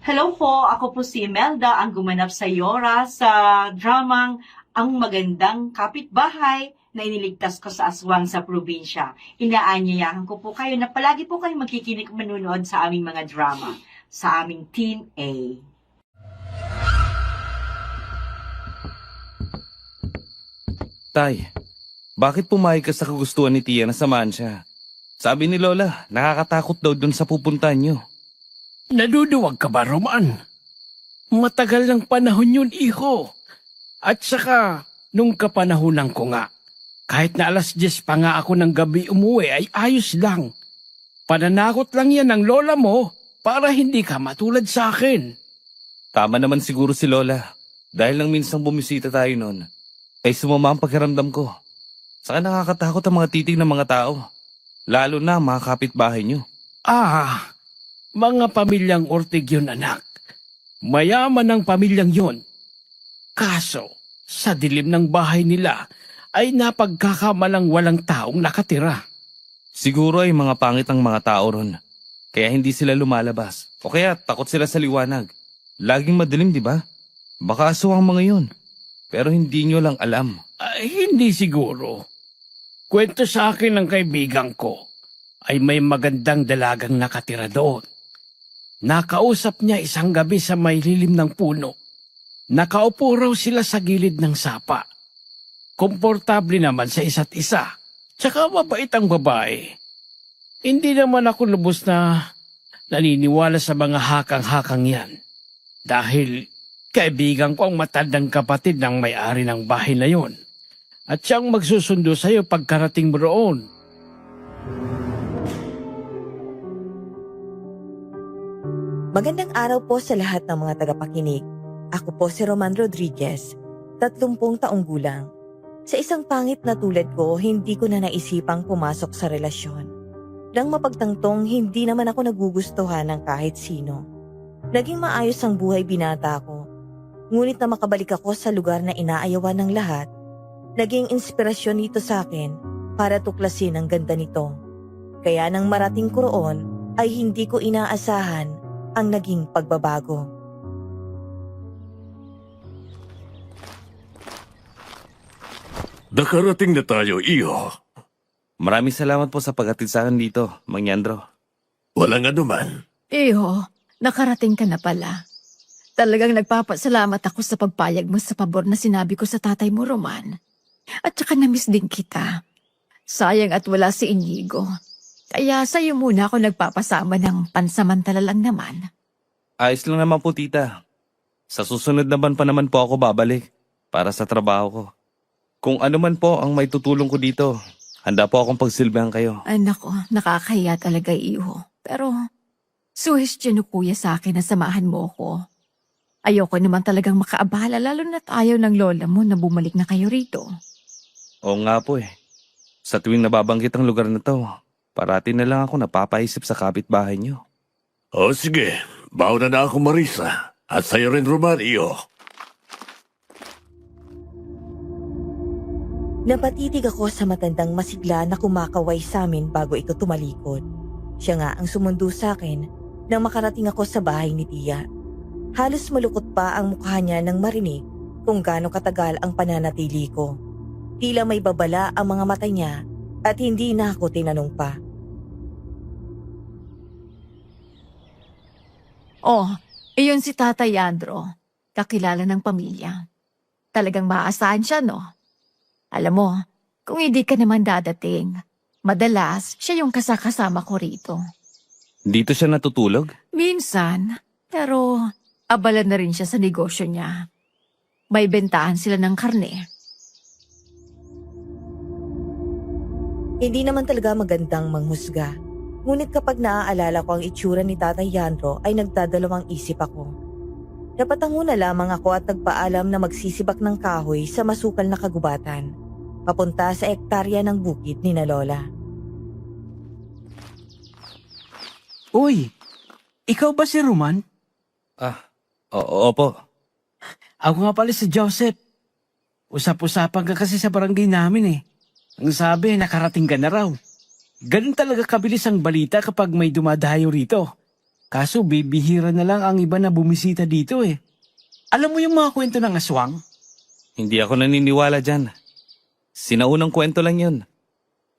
Hello po, ako po si Imelda, ang gumanap sa Yora sa dramang Ang Magandang Kapitbahay na iniligtas ko sa aswang sa probinsya. Inaanyayahan ko po kayo na palagi po kayong magkikinig manunood sa aming mga drama, sa aming Team A. Tay, bakit pumayag ka sa kagustuhan ni Tia na samahan siya? Sabi ni Lola, nakakatakot daw dun sa pupuntahan niyo. Naduduwag ka ba, Roman? Matagal ng panahon yun, iho. At saka, nung kapanahunan ko nga, kahit na 10:00 pa nga ako ng gabi umuwi ay ayos lang. Pananakot lang yan ng lola mo para hindi ka matulad sa akin. Tama naman siguro si Lola. Dahil nang minsang bumisita tayo noon, ay sumama ang pakiramdam ko. Saka nakakatakot ang mga titig ng mga tao. Lalo na ang mga kapitbahay niyo. Mga pamilyang Ortig yun, anak. Mayaman ang pamilyang yun. Kaso, sa dilim ng bahay nila ay napagkakamalang walang taong nakatira. Siguro ay mga pangit ang mga tao ron. Kaya hindi sila lumalabas. O kaya takot sila sa liwanag. Laging madilim, di ba? Baka aswang mga yun. Pero hindi nyo lang alam. Hindi siguro. Kwento sa akin ng kaibigan ko ay may magandang dalagang nakatira doon. Nakausap niya isang gabi sa may lilim ng puno. Nakaupo raw sila sa gilid ng sapa. Komportable naman sa isa't isa. Tsaka mabait ang babae. Hindi naman ako lubos na naniniwala sa mga hakang-hakang yan. Dahil kaibigan ko ang matandang kapatid ng may-ari ng bahay na yon. At siyang magsusundo sa'yo pagkarating mo roon. Magandang araw po sa lahat ng mga tagapakinig. Ako po si Roman Rodriguez, 30 taong gulang. Sa isang pangit na tulad ko, hindi ko na naisipang pumasok sa relasyon. Nang mapagtangtong, hindi naman ako nagugustuhan ng kahit sino. Naging maayos ang buhay binata ko. Ngunit na makabalik ako sa lugar na inaayawan ng lahat, naging inspirasyon nito sa akin para tuklasin ang ganda nito. Kaya nang marating ko roon, ay hindi ko inaasahan ang naging pagbabago. Nakarating na tayo, iho. Maraming salamat po sa paghatid sa akin dito, Mang Yandro. Walang anuman. Iho, nakarating ka na pala. Talagang nagpapasalamat ako sa pagpayag mo sa pabor na sinabi ko sa tatay mo, Roman. At saka na-miss din kita. Sayang at wala si Inigo. Kaya sa'yo muna ako nagpapasama ng pansamantala lang naman. Ayos lang naman po, tita. Sa susunod naman pa naman po ako babalik para sa trabaho ko. Kung ano man po ang may tutulong ko dito, handa po akong pagsilbihan kayo. Ay nako, nakakahiya talaga, Iho. Pero, suhestyon kuya sa akin na samahan mo ko. Ayoko naman talagang makaabala, lalo na't ayaw ng lola mo na bumalik na kayo rito. Oo nga po eh. Sa tuwing nababanggit ang lugar na to, parati na lang ako napapaisip sa kapitbahay niyo. O sige, bauna na ako, Marisa. At sa'yo rin, Roman, iho. Napatitig ako sa matandang masigla na kumakaway sa amin bago ito tumalikod. Siya nga ang sumundo sa akin nang makarating ako sa bahay ni Tia. Halos malukot pa ang mukha niya nang marinig kung gaano katagal ang pananatili ko. Tila may babala ang mga mata niya at hindi na ako tinanong pa. Oh, iyon si Tatay Yandro, kakilala ng pamilya. Talagang maaasahan siya, no? Alam mo, kung hindi ka naman dadating, madalas siya yung kasakasama ko rito. Dito siya natutulog? Minsan, pero abala na rin siya sa negosyo niya. May bentahan sila ng karne. Hindi naman talaga magandang manghusga. Ngunit kapag naaalala ko ang itsura ni Tatay Yandro ay nagdadalawang isip ako. Napatango na lamang ako at nagpaalam na magsisibak ng kahoy sa masukal na kagubatan, papunta sa ektarya ng bukid ni na Lola. Uy, ikaw ba si Roman? Opo. Ako nga pala si Joseph. Usap-usapan ka kasi sa barangay namin eh. Ang sabi, nakarating ka na raw. Ganun talaga kabilis ang balita kapag may dumadayo rito. Kaso bibihira na lang ang iba na bumisita dito eh. Alam mo yung mga kwento ng aswang? Hindi ako naniniwala dyan. Sinaunang kwento lang yun.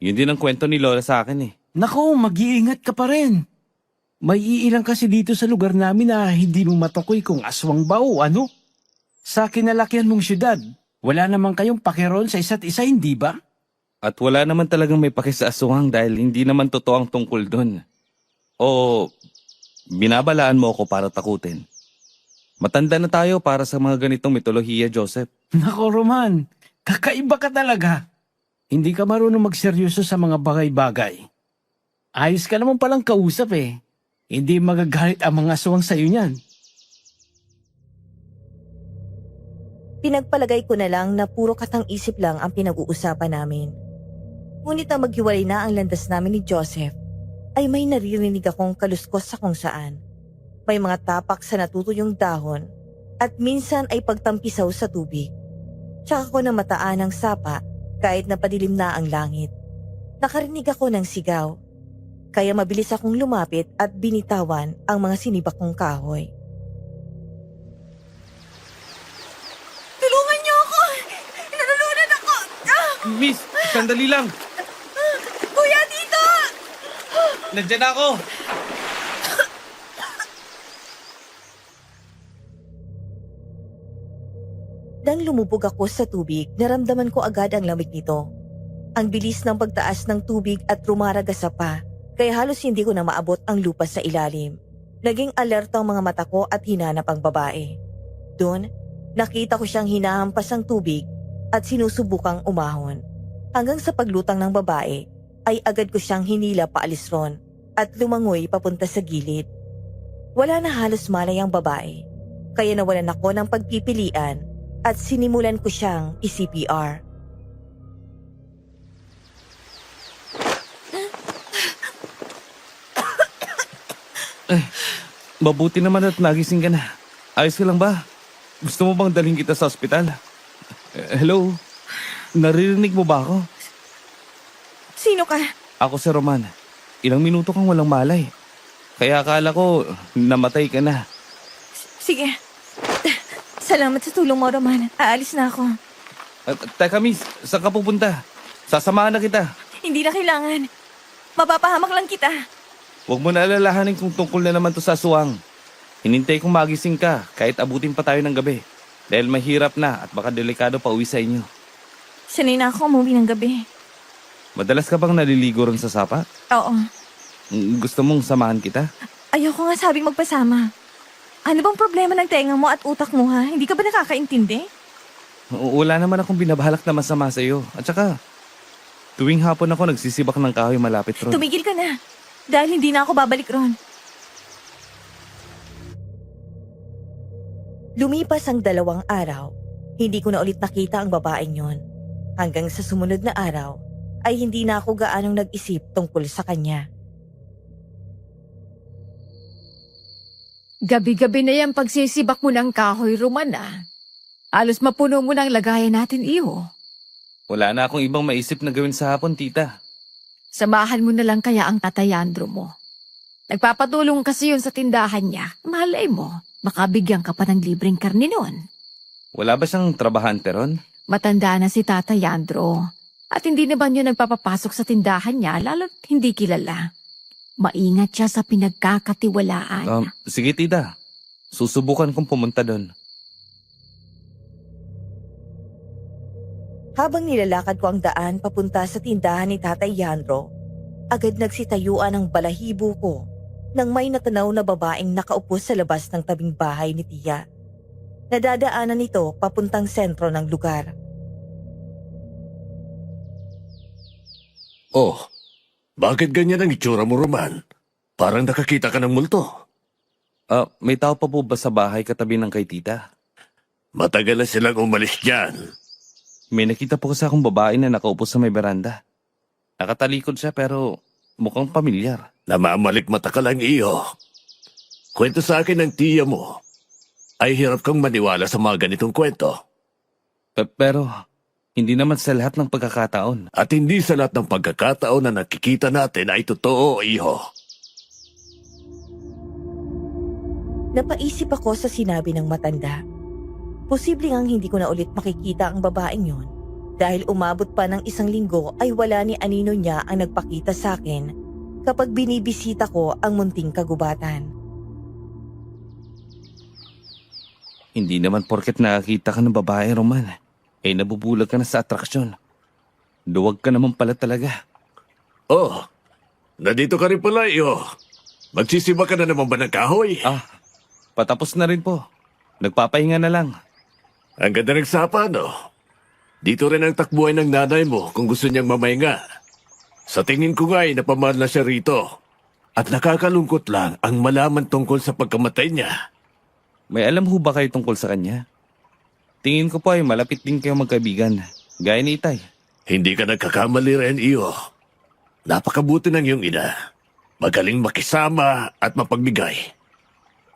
Yun din ang kwento ni Lola sa akin eh. Nako, mag-iingat ka pa rin. May iilang kasi dito sa lugar namin na hindi mo matukoy kung aswang ba o ano. Sa kinalakihan mong syudad, wala naman kayong pakiron sa isa't isa, hindi ba? At wala naman talagang may paki sa aswang dahil hindi naman totoo ang tungkol dun. O binabalaan mo ako para takutin. Matanda na tayo para sa mga ganitong mitolohiya, Joseph. Nako, Roman, kakaiba ka talaga. Hindi ka marunong magseryoso sa mga bagay-bagay. Ayos ka naman palang kausap eh. Hindi magagalit ang mga aswang sa'yo niyan. Pinagpalagay ko na lang na puro katang-isip lang ang pinag-uusapan namin. Ngunit na maghiwalay na ang landas namin ni Joseph, ay may naririnig akong kaluskos sa kung saan. May mga tapak sa natutuyong dahon at minsan ay pagtampisaw sa tubig. Tsaka ko na mataan ng sapa kahit na padilim na ang langit. Nakarinig ako ng sigaw, kaya mabilis akong lumapit at binitawan ang mga sinibak kong kahoy. Tulungan niyo ako! Nalulunan ako! Miss, sandali lang. Kuya, dito! Nandiyan ako. Nang lumubog ako sa tubig, naramdaman ko agad ang lamig nito. Ang bilis ng pagtaas ng tubig at rumaragas pa, kaya halos hindi ko na maabot ang lupa sa ilalim. Naging alerto ang mga mata ko at hinanap ang babae. Doon, nakita ko siyang hinahampas ang tubig at sinusubukang umahon. Hanggang sa paglutang ng babae, ay agad ko siyang hinila paalis ron at lumangoy papunta sa gilid. Wala na halos malay ang babae, kaya nawalan ako ng pagpipilian at sinimulan ko siyang i-CPR. Mabuti naman at nagising ka na. Ayos ka lang ba? Gusto mo bang dalhin kita sa ospital? Hello? Naririnig mo ba ako? Sino ka? Ako si Roman. Ilang minuto kang walang malay. Kaya akala ko namatay ka na. Sige. Salamat sa tulong mo, Roman. Aalis na ako. Teka miss, saan ka pupunta? Sasamahan na kita. Hindi na kailangan. Mapapahamak lang kita. Huwag mo na alalahanin kung tungkol na naman to sa aswang. Hinintay kong magising ka kahit abutin pa tayo ng gabi. Dahil mahirap na at baka delikado pa uwi sa inyo. Sanay na ako umuwi ng gabi. Madalas ka bang naliligo ron sa sapa? Oo. Gusto mong samahan kita? Ayoko nga sabing magpasama. Ano bang problema ng tenga mo at utak mo, ha? Hindi ka ba nakakaintindi? Wala naman akong binabalak na masama sa iyo. At saka, tuwing hapon ako nagsisibak ng kahoy malapit ron. Tumigil ka na. Dahil hindi na ako babalik ron. Lumipas ang 2 araw. Hindi ko na ulit nakita ang babaeng yon. Hanggang sa sumunod na araw, ay hindi na ako gaanong nag-isip tungkol sa kanya. Gabi-gabi na yung pagsisibak mo ng kahoy, Roman ah. Halos mapuno mo ng lagayan natin, iyo. Wala na akong ibang maisip na gawin sa hapon, tita. Samahan mo na lang kaya ang tatayandro mo. Nagpapatulong kasi yun sa tindahan niya. Malay mo, baka bigyan ka pa ng libreng karne nun. Wala ba siyang trabahante ron? Matanda na si Tata Yandro. At hindi naman yun nagpapapasok sa tindahan niya, lalo't hindi kilala. Maingat siya sa pinagkakatiwalaan. Sige, tita. Susubukan kong pumunta doon. Habang nilalakad ko ang daan papunta sa tindahan ni Tatay Yandro, agad nagsitayuan ang balahibo ko nang may natanaw na babaeng nakaupo sa labas ng tabing bahay ni Tia. Nadadaanan nito papuntang sentro ng lugar. Oh, bakit ganyan ang itsura mo, Roman? Parang nakakita ka ng multo. May tao pa po ba sa bahay katabi ng kay tita? Matagal na silang umalis dyan. May nakita po kasi akong babae na nakaupo sa may beranda. Nakatalikod siya pero mukhang pamilyar. Namamalik mata ka lang, iyo. Kwento sa akin ng tiya mo. Ay hirap kang maniwala sa mga ganitong kwento. Pero hindi naman sa lahat ng pagkakataon. At hindi sa lahat ng pagkakataon na nakikita natin ay totoo, iho. Napaisip ako sa sinabi ng matanda. Posible ngang hindi ko na ulit makikita ang babaeng yon dahil umabot pa ng 1 linggo ay wala ni anino niya ang nagpakita sa akin kapag binibisita ko ang munting kagubatan. Hindi naman porket nakakita ka ng babae, Roman, eh nabubulag ka na sa atraksyon. Duwag ka naman pala talaga. Oh, nandito ka rin pala, iyo. Magsisiba ka na naman ba ng kahoy? Patapos na rin po. Nagpapahinga na lang. Ang ganda ng sapa, no? Dito rin ang takbuhay ng nanay mo kung gusto niyang mamahinga. Sa tingin ko nga ay napamahal na siya rito. At nakakalungkot lang ang malaman tungkol sa pagkamatay niya. May alam ho ba kayo tungkol sa kanya? Tingin ko po ay malapit din kayo magkaibigan. Gaya ni Itay. Hindi ka nagkakamali rin, iyo. Napakabuti ng iyong ina. Magaling makisama at mapagbigay.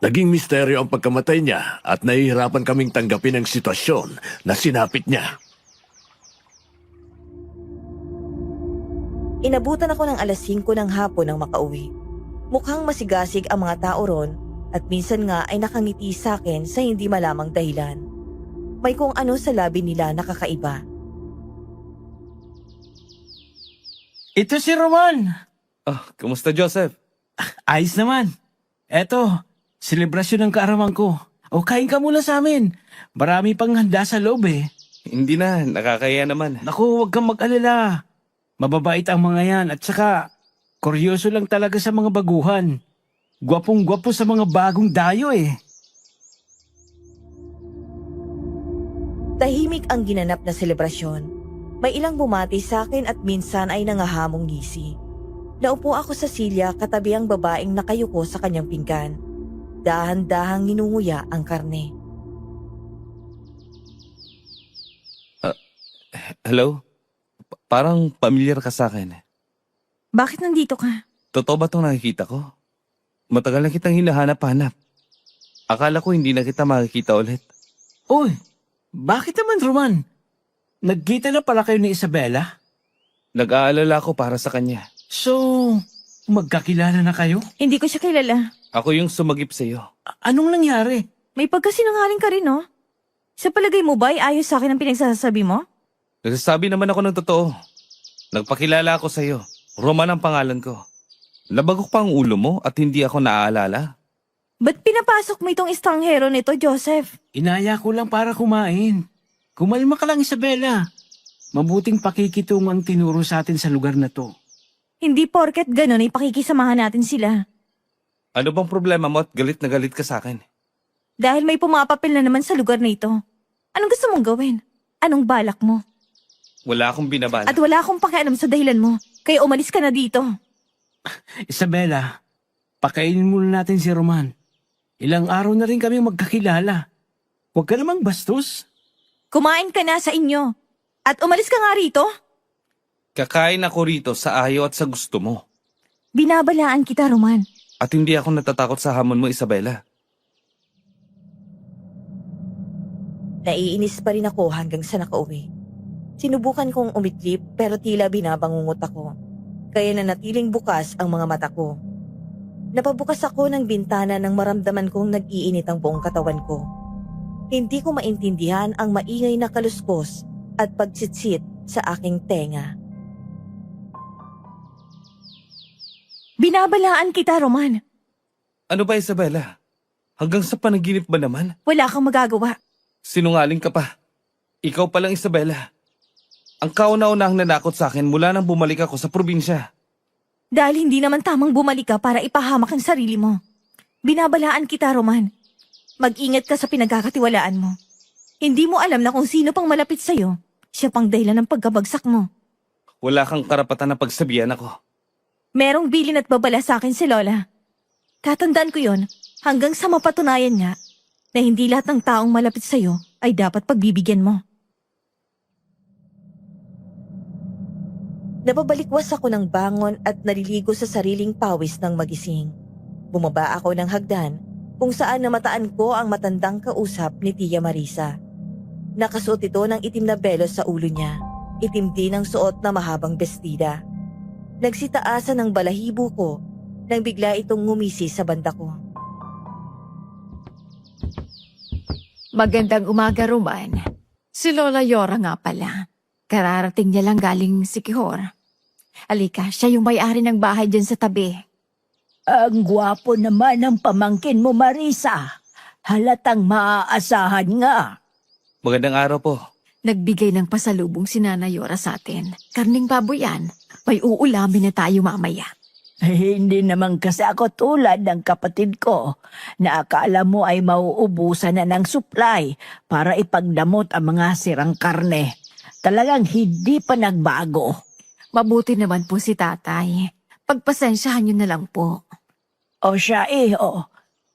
Naging misteryo ang pagkamatay niya at nahihirapan kaming tanggapin ang sitwasyon na sinapit niya. Inabutan ako ng 5:00 ng hapon nang makauwi. Mukhang masigasig ang mga tao ron at minsan nga ay nakangiti sa akin sa hindi malamang dahilan. May kung ano sa labi nila nakakaiba. Ito si Roman. Kumusta, Joseph? Ayos naman. Eto, selebrasyon ng kaarawan ko. O kain ka muna sa amin. Marami pang handa sa loob eh. Hindi na, nakakaya naman. Naku, huwag kang mag-alala. Mababait ang mga yan at saka kuryoso lang talaga sa mga baguhan. Gwapong-gwapo sa mga bagong dayo eh. Tahimik ang ginanap na selebrasyon. May ilang bumati sa akin at minsan ay nangahamong ngisi. Naupo ako sa silya katabi ang babaeng nakayuko sa kanyang pinggan. Dahan-dahang ninunguya ang karne. Hello? Parang pamilyar ka sa akin. Bakit nandito ka? Totoo ba itong nakikita ko? Matagal na kitang hinahanap-hanap. Akala ko hindi na kita makikita ulit. Uy, bakit naman Roman? Nagkita na pala kayo ni Isabela? Nag-aalala ko para sa kanya. So, magkakilala na kayo? Hindi ko siya kilala. Ako yung sumagip sa'yo. Anong nangyari? May pagkasinungaling ka rin, no? Sa palagay mo ba ay ayos sa akin ang pinagsasabi mo? Nagsasabi naman ako ng totoo. Nagpakilala ako sa'yo. Roman ang pangalan ko. Labagok pa ang ulo mo at hindi ako naaalala. Ba't pinapasok mo itong estranghero nito, Joseph? Inaya ko lang para kumain. Kumalma ka lang, Isabela. Mabuting pakikitungo ang tinuro sa atin sa lugar na to. Hindi porket ganun ay pakikisamahan natin sila. Ano bang problema mo at galit na galit ka sa akin? Dahil may pumapapil na naman sa lugar na ito. Anong gusto mong gawin? Anong balak mo? Wala akong binabala. At wala akong pakialam sa dahilan mo. Kaya umalis ka na dito. Isabela, pakainin muna natin si Roman. Ilang araw na rin kami magkakilala. Huwag ka namang bastos. Kumain ka na sa inyo. At umalis ka nga rito. Kakain ako rito sa ayaw at sa gusto mo. Binabalaan kita, Roman. At hindi ako natatakot sa hamon mo, Isabela. Naiinis pa rin ako hanggang sa nakauwi. Sinubukan kong umitlip pero tila binabangungot ako. Kaya nanatiling bukas ang mga mata ko. Napabukas ako ng bintana nang maramdaman kong nag-iinit ang buong katawan ko. Hindi ko maintindihan ang maingay na kaluskos at pagsitsit sa aking tenga. Binabalaan kita, Roman. Ano ba, Isabela? Hanggang sa panaginip ba naman? Wala kang magagawa. Sinungaling ka pa. Ikaw palang, Isabela. Ang kauna-unahang nanakot sa akin mula nang bumalik ako sa probinsya. Dahil hindi naman tamang bumalik ka para ipahamak ang sarili mo. Binabalaan kita, Roman. Mag-ingat ka sa pinagkakatiwalaan mo. Hindi mo alam na kung sino pang malapit sa'yo, siya pang dahilan ng pagkabagsak mo. Wala kang karapatan na pagsabihan ako. Merong bilin at babala sa akin si Lola. Tatandaan ko yon hanggang sa mapatunayan nga na hindi lahat ng taong malapit sa'yo ay dapat pagbibigyan mo. Napabalikwas ako ng bangon at naliligo sa sariling pawis ng magising. Bumaba ako ng hagdan kung saan namataan ko ang matandang kausap ni Tia Marisa. Nakasuot ito ng itim na belos sa ulo niya. Itim din ang suot na mahabang bestida. Nagsitaasan ng balahibo ko nang bigla itong ngumisi sa banda ko. Magandang umaga, Roman. Si Lola Yora nga pala. Kararating niya lang galing Sikihor. Alika, siya yung may-ari ng bahay dyan sa tabi. Ang gwapo naman ng pamangkin mo, Marisa. Halatang maaasahan nga. Magandang araw po. Nagbigay ng pasalubong si Nana Yora sa atin. Karning baboy yan. May uulamin na tayo mamaya. Hindi naman kasi ako tulad ng kapatid ko na akala mo ay mauubusan na ng supply para ipagdamot ang mga sirang karne. Talagang hindi pa nagbago. Mabuti naman po si tatay. Pagpasensyahan niyo na lang po. O siya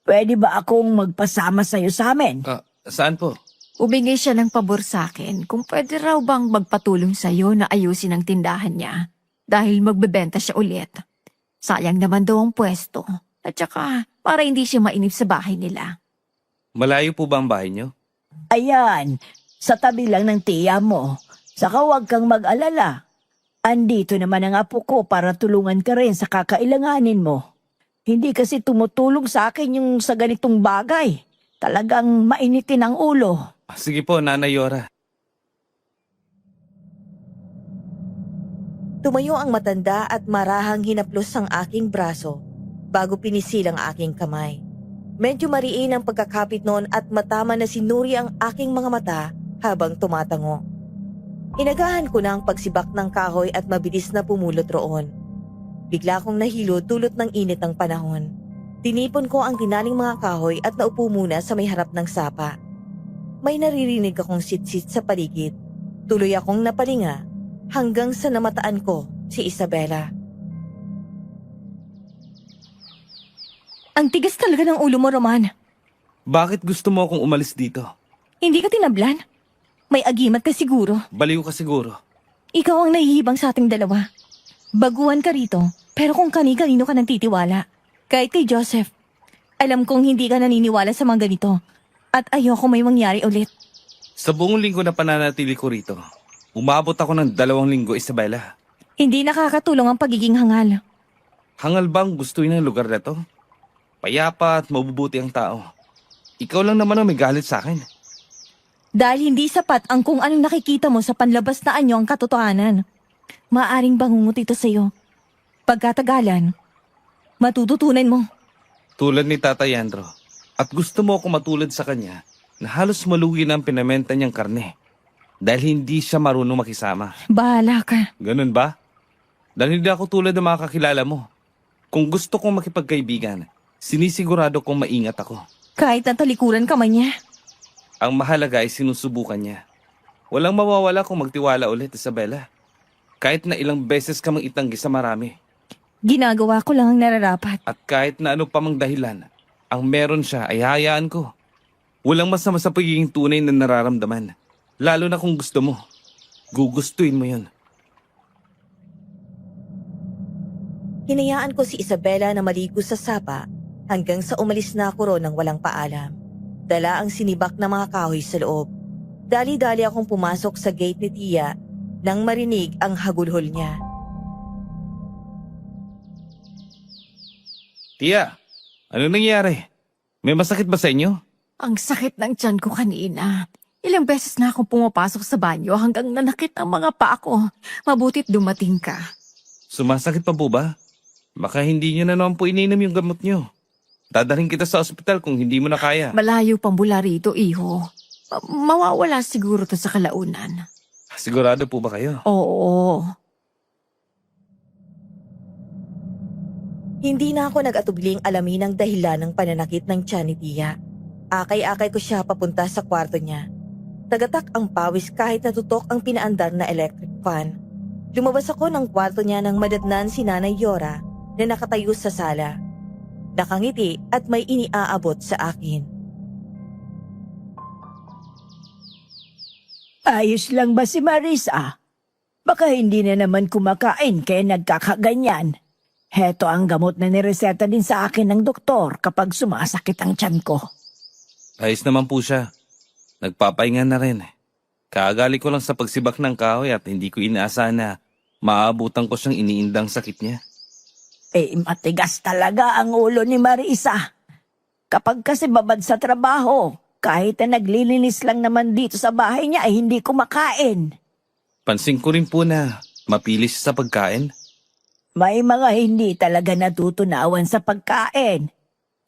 pwede ba akong magpasama sa'yo sa amin? Saan po? Umingay siya ng pabor sa akin kung pwede raw bang magpatulong sa'yo na ayusin ang tindahan niya dahil magbebenta siya ulit. Sayang naman daw ang pwesto. At saka, para hindi siya mainip sa bahay nila. Malayo po ba ang bahay niyo? Ayan, sa tabi lang ng tiya mo. Saka huwag kang mag-alala. Andito naman ang apo ko para tulungan ka rin sa kakailanganin mo. Hindi kasi tumutulong sa akin yung sa ganitong bagay. Talagang mainitin ang ulo. Sige po, Nanay Yora. Tumayo ang matanda at marahang hinaplos ang aking braso bago pinisil ang aking kamay. Medyo mariin ang pagkakapit noon at matama na sinuri ang aking mga mata habang tumatango. Inagahan ko na ang pagsibak ng kahoy at mabilis na pumulot roon. Bigla kong nahilo dulot ng init ng panahon. Tinipon ko ang tinaling mga kahoy at naupo muna sa may harap ng sapa. May naririnig akong sit-sit sa paligid. Tuloy akong napalinga hanggang sa namataan ko si Isabela. Ang tigas talaga ng ulo mo, Roman. Bakit gusto mo akong umalis dito? Hindi ka tinablan. May agimat ka siguro. Baliw ka siguro. Ikaw ang nahihibang sa ating dalawa. Baguhan ka rito, pero kung kani-kanino ka nang titiwala. Kahit kay Joseph. Alam kong hindi ka naniniwala sa mga ganito. At ayoko may mangyari ulit. Sa buong linggo na pananatili ko rito, umabot ako ng 2 linggo, Isabela. Hindi nakakatulong ang pagiging hangal. Hangal bang gustuin ng lugar na to? Payapa at mabubuti ang tao. Ikaw lang naman ang may galit sa akin. Dahil hindi sapat ang kung anong nakikita mo sa panlabas na anyo ang katotohanan. Maaring bangungot ito sa'yo. Pagkatagalan, matututunan mo. Tulad ni Tata Yandro. At gusto mo ako matulad sa kanya na halos malugi na ang pinamenta niyang karne. Dahil hindi siya marunong makisama. Bahala ka. Ganun ba? Dahil hindi ako tulad ng mga kakilala mo. Kung gusto kong makipagkaibigan, sinisigurado kong maingat ako. Kahit na talikuran ka man niya. Ang mahalaga ay sinusubukan niya. Walang mawawala kung magtiwala ulit, Isabela. Kahit na ilang beses ka mang itanggi sa marami. Ginagawa ko lang ang nararapat. At kahit na ano pa mang dahilan, ang meron siya ay hayaan ko. Walang masama sa pagiging tunay na nararamdaman. Lalo na kung gusto mo. Gugustuhin mo yun. Hinayaan ko si Isabela na maligo sa sapa hanggang sa umalis na ako roon ng walang paalam. Dala ang sinibak na mga kahoy sa loob. Dali-dali akong pumasok sa gate ni Tia nang marinig ang hagulhol niya. Tia, ano nangyari? May masakit ba sa inyo? Ang sakit ng tiyan ko kanina. Ilang beses na akong pumapasok sa banyo hanggang nanakit ang mga paa ko. Mabutit dumating ka. Sumasakit pa po ba? Baka hindi niyo na naman po ininom yung gamot niyo. Dadalhin kita sa ospital kung hindi mo na kaya. Malayo pang mula rito, iho. Mawawala siguro to sa kalaunan. Sigurado po ba kayo? Oo. Hindi na ako nag-atubling alamin ang dahilan ng pananakit ng tiyan ni Tia. Akay-akay ko siya papunta sa kwarto niya. Tagatak ang pawis kahit natutok ang pinaandar na electric fan. Lumabas ako ng kwarto niya nang madatnan si Nanay Yora na nakatayo sa sala. Nakangiti at may iniaabot sa akin. Ayos lang ba si Marisa? Baka hindi na naman kumakain kaya nagkakaganyan. Heto ang gamot na nireseta din sa akin ng doktor kapag sumasakit ang tiyan ko. Ayos naman po siya. Nagpapahinga na rin. Kaagali ko lang sa pagsibak ng kahoy at hindi ko inaasahan na maabutan ko siyang iniindang sakit niya. Matigas talaga ang ulo ni Marisa. Kapag kasi babad sa trabaho, Kahit na naglilinis lang naman dito sa bahay niya ay hindi kumakain. Pansin ko rin po na mapilis sa pagkain. May mga hindi talaga natutunawan sa pagkain.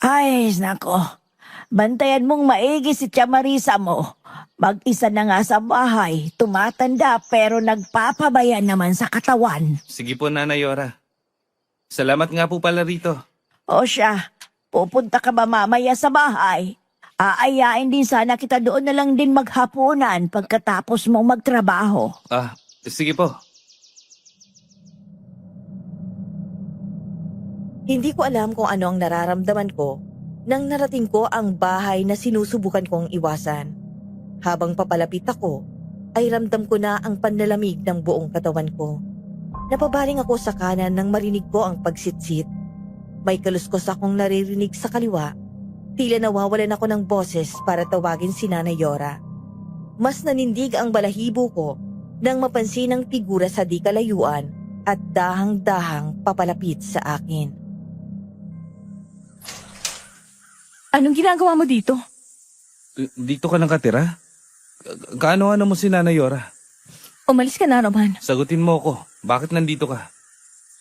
Ay, nako. Bantayan mong maigi si Tia Marisa mo. Mag-isa na nga sa bahay, tumatanda pero nagpapabaya naman sa katawan. Sige po, Nanay Yora. Salamat nga po pala rito. O siya, pupunta ka ba mamaya sa bahay? Aayain din sana kita doon na lang din maghapunan pagkatapos mong magtrabaho. Sige po. Hindi ko alam kung ano ang nararamdaman ko nang narating ko ang bahay na sinusubukan kong iwasan. Habang papalapit ako, ay ramdam ko na ang panlalamig ng buong katawan ko. Napabaling ako sa kanan nang marinig ko ang pagsitsit. May kaluskos akong naririnig sa kaliwa. Tila nawawalan ako ng boses para tawagin si Nanay Yora. Mas nanindig ang balahibo ko nang mapansin ang figura sa di kalayuan at dahang-dahang papalapit sa akin. Anong ginagawa mo dito? Dito ka lang katira? Kaano-ano mo si Nanay Yora? Umalis ka na, Roman. Sagutin mo ako. Bakit nandito ka?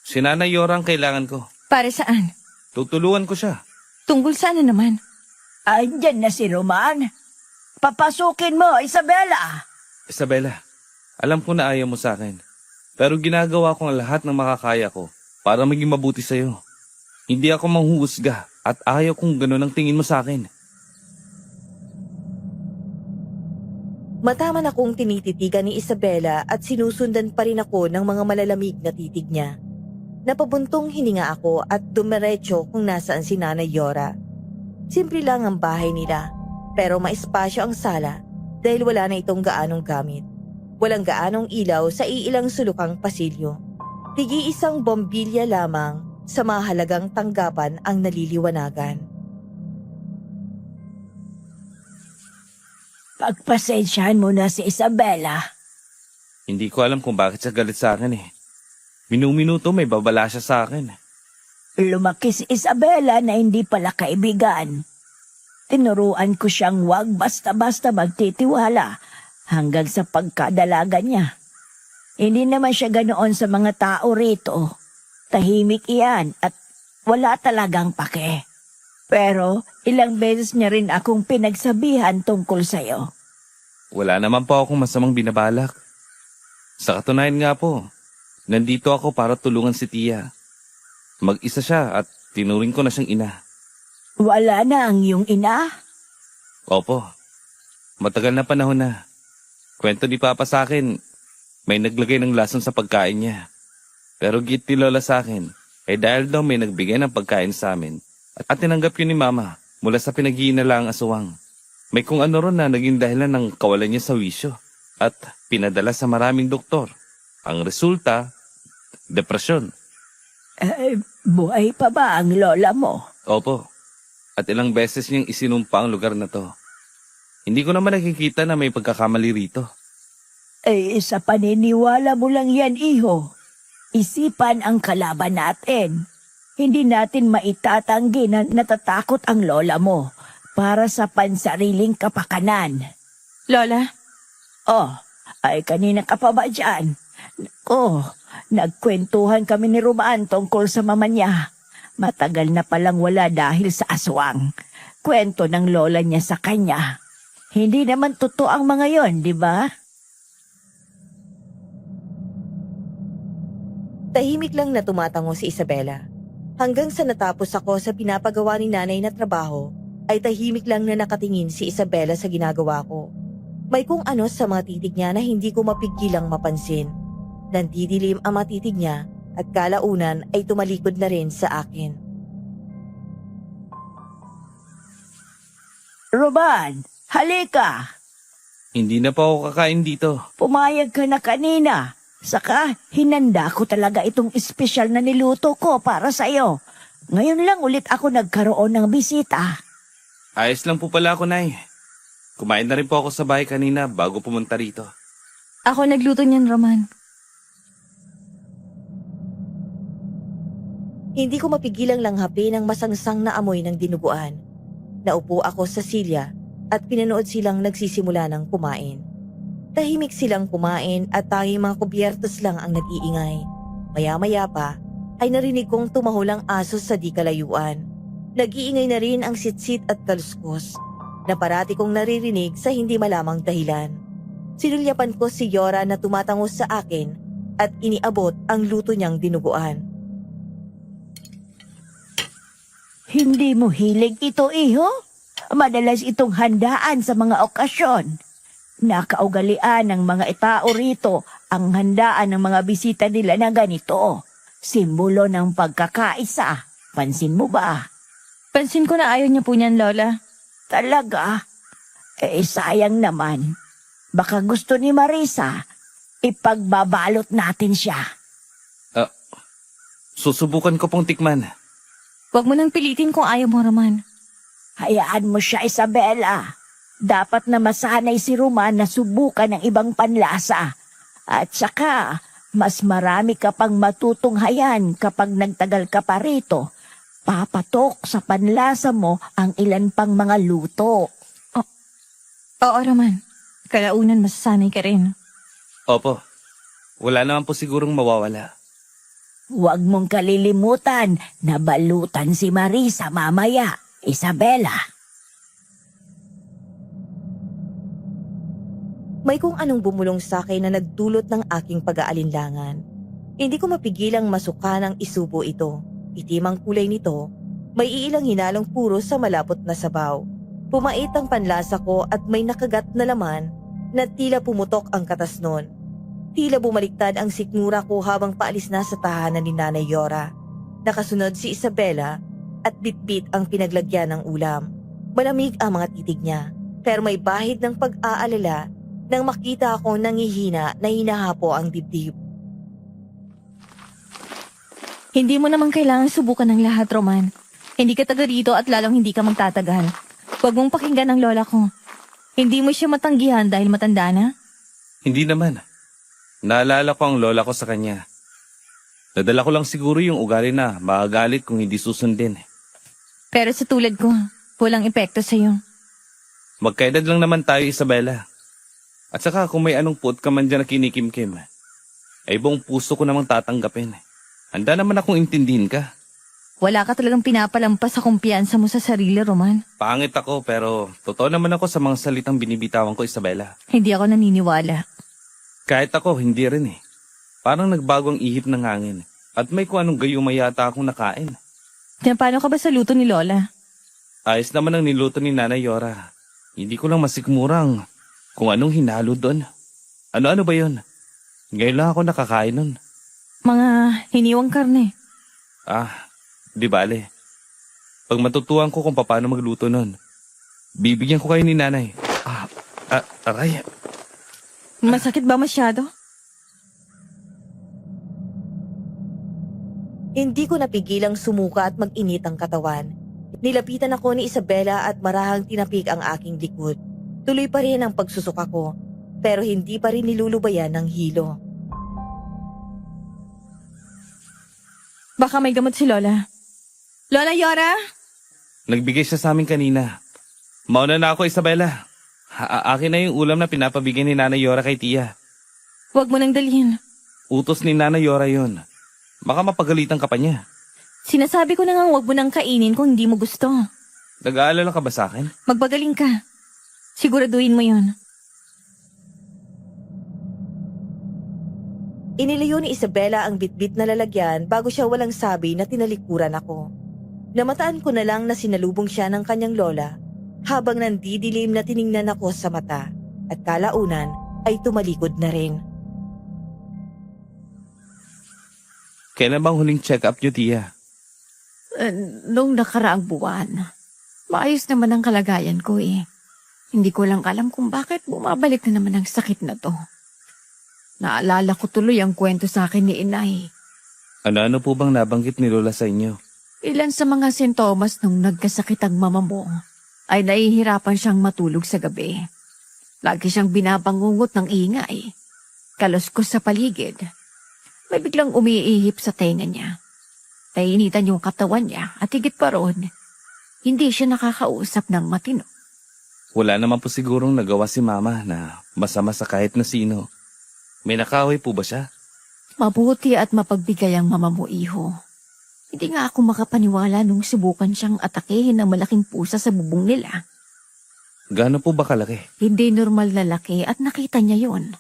Si Nanay Yora ang kailangan ko. Para saan? Tutulungan ko siya. Tungkol saan na naman? Andyan na si Roman. Papasukin mo, Isabela. Isabela, alam ko na ayaw mo sa akin. Pero ginagawa ko ang lahat ng makakaya ko para maging mabuti sa'yo. Hindi ako manghuhusga at ayaw kung gano'n ang tingin mo sa akin. Mataman akong tinititigan ni Isabela at sinusundan pa rin ako ng mga malalamig na titig niya. Napabuntong hininga ako at dumiretso kung nasaan si Nanay Yora. Simple lang ang bahay nila, pero maespasyo ang sala dahil wala na itong gaanong gamit. Walang gaanong ilaw sa iilang sulukang pasilyo. Tigi-isang bombilya lamang sa mahalagang tanggapan ang naliliwanagan. Pagpasensyahan mo na si Isabela. Hindi ko alam kung bakit siya galit sa akin eh. Minuminuto may babala siya sa akin. Lumaki si Isabela na hindi pala kaibigan. Tinuruan ko siyang wag basta-basta magtitiwala hanggang sa pagkadalaga niya. Hindi naman siya ganoon sa mga tao rito. Tahimik iyan at wala talagang pake. Pero ilang beses niya rin akong pinagsabihan tungkol sa'yo. Wala naman po akong masamang binabalak. Sa katunayan nga po, nandito ako para tulungan si Tia. Mag-isa siya at tinuring ko na siyang ina. Wala na ang iyong ina? Opo, matagal na panahon na. Kwento ni Papa sa akin, may naglagay ng lason sa pagkain niya. Pero git ni Lola sa akin, dahil daw may nagbigay ng pagkain sa amin. At tinanggap yun ni Mama mula sa pinag-iinalaang aswang. May kung ano ron na naging dahilan ng kawalan niya sa wisyo. At pinadala sa maraming doktor. Ang resulta, depresyon. Buhay pa ba ang lola mo? Opo. At ilang beses niyang isinumpa ang lugar na to. Hindi ko naman nakikita na may pagkakamali rito. Sa paniniwala mo lang yan, iho. Isipan ang kalaban natin. Hindi natin maitatanggi na natatakot ang lola mo para sa pansariling kapakanan. Lola, Kanina ka pa ba dyan? Nagkwentuhan kami ni Roman tungkol sa mama niya. Matagal na palang wala dahil sa aswang. Kwento ng lola niya sa kanya. Hindi naman totoo ang mga yon, di ba? Tahimik lang na tumatango si Isabela. Hanggang sa natapos ako sa pinapagawa ni nanay na trabaho, ay tahimik lang na nakatingin si Isabela sa ginagawa ko. May kung ano sa mga titig niya na hindi ko mapigilang mapansin. Nandidilim ang mga titig niya at kalaunan ay tumalikod na rin sa akin. Roman, halika! Hindi na pa ako kakain dito. Pumayag ka na kanina. Saka, hinanda ko talaga itong espesyal na niluto ko para sa'yo. Ngayon lang ulit ako nagkaroon ng bisita. Ayos lang po pala ako, Nay. Kumain na rin po ako sa bahay kanina bago pumunta rito. ako nagluto niyan, Roman. Hindi ko mapigilang langhapin ang masangsang na amoy ng dinuguan. Naupo ako sa silya at pinanood silang nagsisimula ng kumain. Tahimik silang kumain at tanging mga kubyertos lang ang nag-iingay. Maya-maya pa ay narinig kong tumahol ang aso sa di kalayuan. Nag-iingay na rin ang sitsit at kaluskos na parati kong naririnig sa hindi malamang dahilan. Sinulyapan ko si Yora na tumatangos sa akin at iniabot ang luto niyang dinuguan. Hindi mo hilig ito, iho? Madalas itong handaan sa mga okasyon. Nakaugalian ng mga tao rito ang handaan ng mga bisita nila na ganito. Simbolo ng pagkakaisa. Pansin mo ba? Pansin ko na ayaw niya po niyan, Lola. Talaga? Sayang naman. Baka gusto ni Marisa, ipagbabalot natin siya. Susubukan ko pong tikman. Huwag mo nang pilitin kung ayaw mo, Roman. Hayaan mo siya, Isabela. Dapat na masanay si Roman na subukan ng ibang panlasa. At saka, mas marami ka pang matutunghayan kapag nagtagal ka pa rito. Papatok sa panlasa mo ang ilan pang mga luto. Oo, Roman. Kalaunan masasanay ka rin. Opo. Wala naman po sigurong mawawala. Huwag mong kalilimutan na balutan si Marisa mamaya, Isabela. May kung anong bumulong sa akin na nagdulot ng aking pag-aalinlangan. Hindi ko mapigilang masuka ng isubo ito. Itim ang kulay nito, may iilang hinalong puro sa malapot na sabaw. Pumait ang panlasa ko at may nakagat na laman na tila pumutok ang katas nun. Tila bumaliktad ang sikmura ko habang paalis na sa tahanan ni Nanay Yora. Nakasunod si Isabela at bitbit ang pinaglagyan ng ulam. Malamig ang mga titig niya, pero may bahid ng pag-aalala nang makita ako nangihina na hinahapo ang dibdib. Hindi mo naman kailangan subukan ng lahat, Roman. Hindi ka taga rito at lalong hindi ka magtatagal. Huwag mong pakinggan ang lola ko. Hindi mo siya matanggihan dahil matanda na? Hindi naman. Naalala ko ang lola ko sa kanya. Nadala ko lang siguro yung ugali na makagalit kung hindi susundin. Pero sa tulad ko, walang epekto sa'yo. Magkaedad lang naman tayo, Isabela. At saka kung may anong puot ka man dyan na kinikimkim, ay buong puso ko namang tatanggapin. Handa naman akong intindihin ka. Wala ka talagang pinapalampas sa kumpiyansa mo sa sarili, Roman. Pangit ako pero totoo naman ako sa mga salitang binibitawan ko, Isabela. Hindi ako naniniwala. Kahit ako, hindi rin eh. Parang nagbago ang ihip ng hangin. At may kung anong gayuma yata akong nakain. Paano ka ba sa luto ni Lola? Ayos naman ang niluto ni Nanay Yora. Hindi ko lang masikmurang kung anong hinalo doon. Ano-ano ba yun? Ngayon lang ako nakakain nun. Mga hiniwang karne. Di bale. Pag matutuhan ko kung paano magluto nun, bibigyan ko kayo ni Nanay. Aray. Masakit ba masyado? Hindi ko napigilang sumuka at mag-init ang katawan. Nilapitan ako ni Isabela at marahang tinapik ang aking likod. Tuloy pa rin ang pagsusuka ko, pero hindi pa rin nilulubayan ng hilo. Baka may gamot si Lola. Lola Yora? Nagbigay siya sa amin kanina. Mauna na ako, Isabela. Akin na yung ulam na pinapabigay ni Nanay Yora kay Tia. Huwag mo nang dalhin. Utos ni Nanay Yora yun. Baka mapagalitan ka pa niya. Sinasabi ko na nga huwag mo nang kainin kung hindi mo gusto. Nag-aalala ka ba sa akin? Magpagaling ka. Siguraduhin mo yun. Inilayo ni Isabela ang bitbit na lalagyan bago siya walang sabi na tinalikuran ako. Namataan ko na lang na sinalubong siya ng kanyang lola habang nandidilim na tiningnan ako sa mata at kalaunan ay tumalikod na rin. Kailan bang huling check-up niyo, Tia? Nung nakaraang buwan, maayos naman ang kalagayan ko eh. Hindi ko lang alam kung bakit bumabalik na naman ang sakit na to. Naalala ko tuloy ang kwento sa akin ni Inay. Ano-ano po bang nabanggit ni Lola sa inyo? Ilan sa mga sintomas nung nagkasakit ang mama mo ay nahihirapan siyang matulog sa gabi. Lagi siyang binabangungot ng ingay. Kaluskos sa paligid. May biglang umiihip sa tenga niya. Nainitan yung katawan niya at higit pa roon, hindi siya nakakausap ng matino. Wala naman po sigurong nagawa si Mama na masama sa kahit na sino. May nakaway po ba siya? Mabuti at mapagbigay ang mama mo, iho. Hindi nga ako makapaniwala nung subukan siyang atakehin ng malaking pusa sa bubong nila. Gaano po ba kalaki? Hindi normal na laki at nakita niya yon.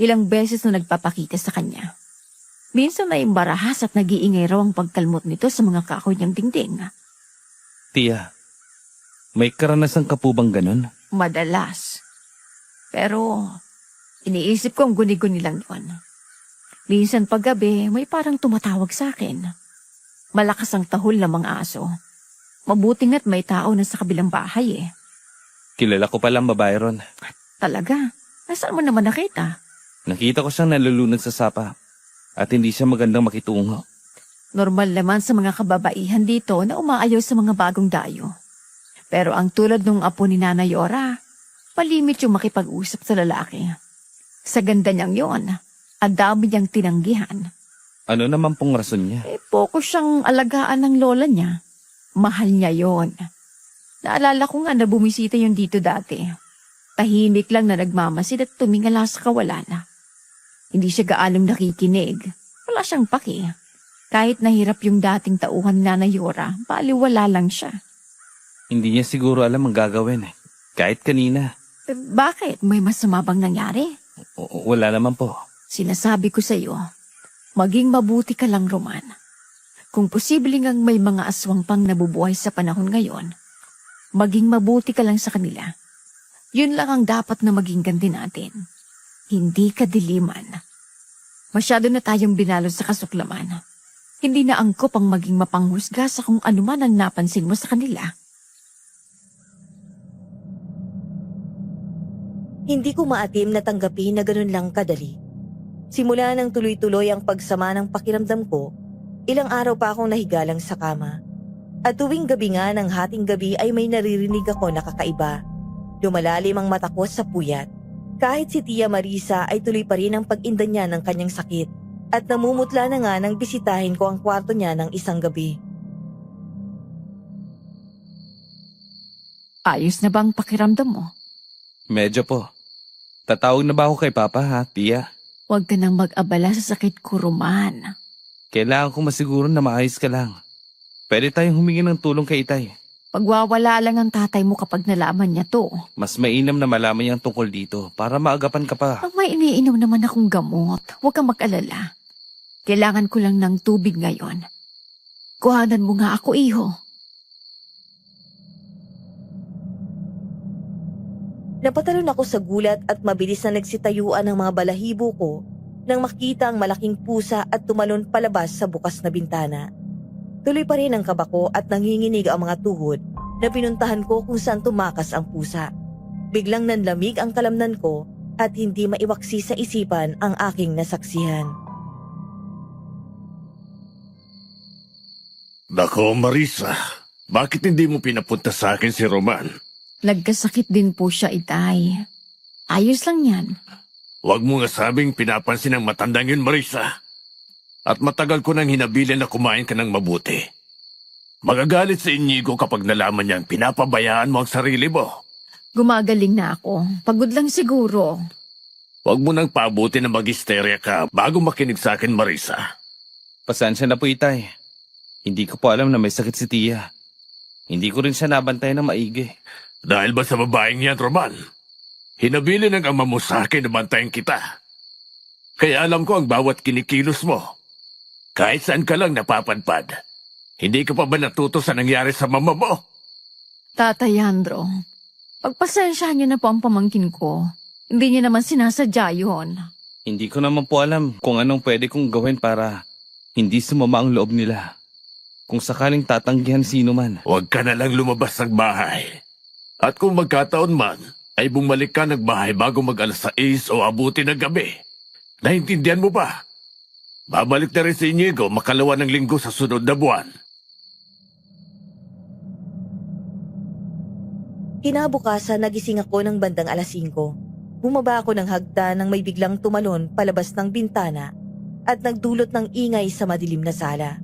Ilang beses na nagpapakita sa kanya. Minsan ay embarahas at nag-iingay raw ang pagkalmot nito sa mga kahoy niyang dingding. Tia, may karanasan ka po bang ganun? Madalas. Pero iniisip ko ang guni-guni lang yun. Minsan paggabi, may parang tumatawag sa akin. Malakas ang tahol ng mga aso. Mabuting at may tao na sa kabilang bahay eh. Kilala ko palang babae ron. Talaga? Nasaan mo naman nakita? Nakita ko siyang nalulunod sa sapa at hindi siya magandang makitungo. Normal naman sa mga kababaihan dito na umaayaw sa mga bagong dayo. Pero ang tulad nung apo ni Nanay Yora, malimit yung makipag-usap sa lalaki. Sa ganda niyang yon, ang dami niyang tinanggihan. Ano naman pong rason niya? Pokus siyang alagaan ng lola niya. Mahal niya yon. Naalala ko nga na bumisita yun dito dati. Tahimik lang na nagmamasid at tumingala sa kawalan. Hindi siya gaanong nakikinig. Wala siyang paki. Kahit nahirap yung dating tauhan na Nanay Yora, baliwala lang siya. Hindi niya siguro alam ang gagawin. Kahit kanina. Bakit? May masama bang nangyari? Wala naman po. Sinasabi ko sa iyo, maging mabuti ka lang, Roman. Kung posible ngang may mga aswang pang nabubuhay sa panahon ngayon, maging mabuti ka lang sa kanila. Yun lang ang dapat na maging ganti natin. Hindi kadiliman. Masyado na tayong binalot sa kasuklaman. Hindi na angkop ang maging mapanghusga sa kung ano man ang napansin mo sa kanila. Hindi ko maatim na tanggapin na ganun lang kadali. Simula nang tuloy-tuloy ang pagsama ng pakiramdam ko, ilang araw pa akong nahigalang sa kama. At tuwing gabi nga ng hating gabi ay may naririnig ako na kakaiba. Lumalalim ang mata ko sa puyat. Kahit si Tia Marisa ay tuloy pa rin ang pag-inda niya ng kanyang sakit at namumutla na nga nang bisitahin ko ang kwarto niya ng isang gabi. Ayos na bang pakiramdam mo? Medyo po. Tatawag na ba ako kay Papa ha, Tia? Huwag ka nang mag-abala sa sakit ko, Roman. Kailangan ko masiguro na maayos ka lang. Pwede tayong humingi ng tulong kay Itay. Pagwawala lang ang tatay mo kapag nalaman niya to. Mas mainam na malaman niyang tungkol dito para maagapan ka pa. Pag may iniinom naman akong gamot, huwag kang mag-alala. Kailangan ko lang ng tubig ngayon. Kuhanan mo nga ako, iho. Napatalon ako sa gulat at mabilis na nagsitayuan ang mga balahibo ko nang makita ang malaking pusa at tumalon palabas sa bukas na bintana. Tuloy pa rin ang kaba ko at nanginginig ang mga tuhod na pinuntahan ko kung saan tumakas ang pusa. Biglang nanlamig ang kalamnan ko at hindi maiwaksi sa isipan ang aking nasaksihan. Nako, Marisa, bakit hindi mo pinapunta sa akin si Roman? Nagkasakit din po siya, Itay. Ayos lang yan. Huwag mo nga sabing pinapansin ng matandang yun, Marisa. At matagal ko nang hinabilin na kumain ka ng mabuti. Magagalit sa Inigo kapag nalaman niyang pinapabayaan mo ang sarili mo. Gumagaling na ako. Pagod lang siguro. Huwag mo nang paabuti na mag-hysteria ka bago makinig sa akin, Marisa. Pasensya na po, Itay. Hindi ko po alam na may sakit si Tia. Hindi ko rin siya nabantayan ng maigi. Dahil ba sa babaeng yan, Roman? Hinabili ng ama mo sa akin na bantayan kita. Kaya alam ko ang bawat kinikilos mo. Kahit saan ka lang napapadpad. Hindi ka pa ba natuto sa nangyari sa mama mo? Tatay Andro, pagpasensyahan niyo na po ang pamangkin ko. Hindi niya naman sinasadya yun. Hindi ko naman po alam kung anong pwede kong gawin para hindi sumama ang loob nila. Kung sakaling tatanggihan sino man. Huwag ka na lang lumabas ng bahay. At kung magkataon man, ay bumalik ka ng bahay bago mag-alas 6 o abuti ng gabi. Naintindihan mo ba? Babalik na rin si Inigo makalawa ng linggo sa sunod na buwan. Kinabukasan nagising ako ng bandang alas 5. Bumaba ako ng hagda nang may biglang tumalon palabas ng bintana at nagdulot ng ingay sa madilim na sala.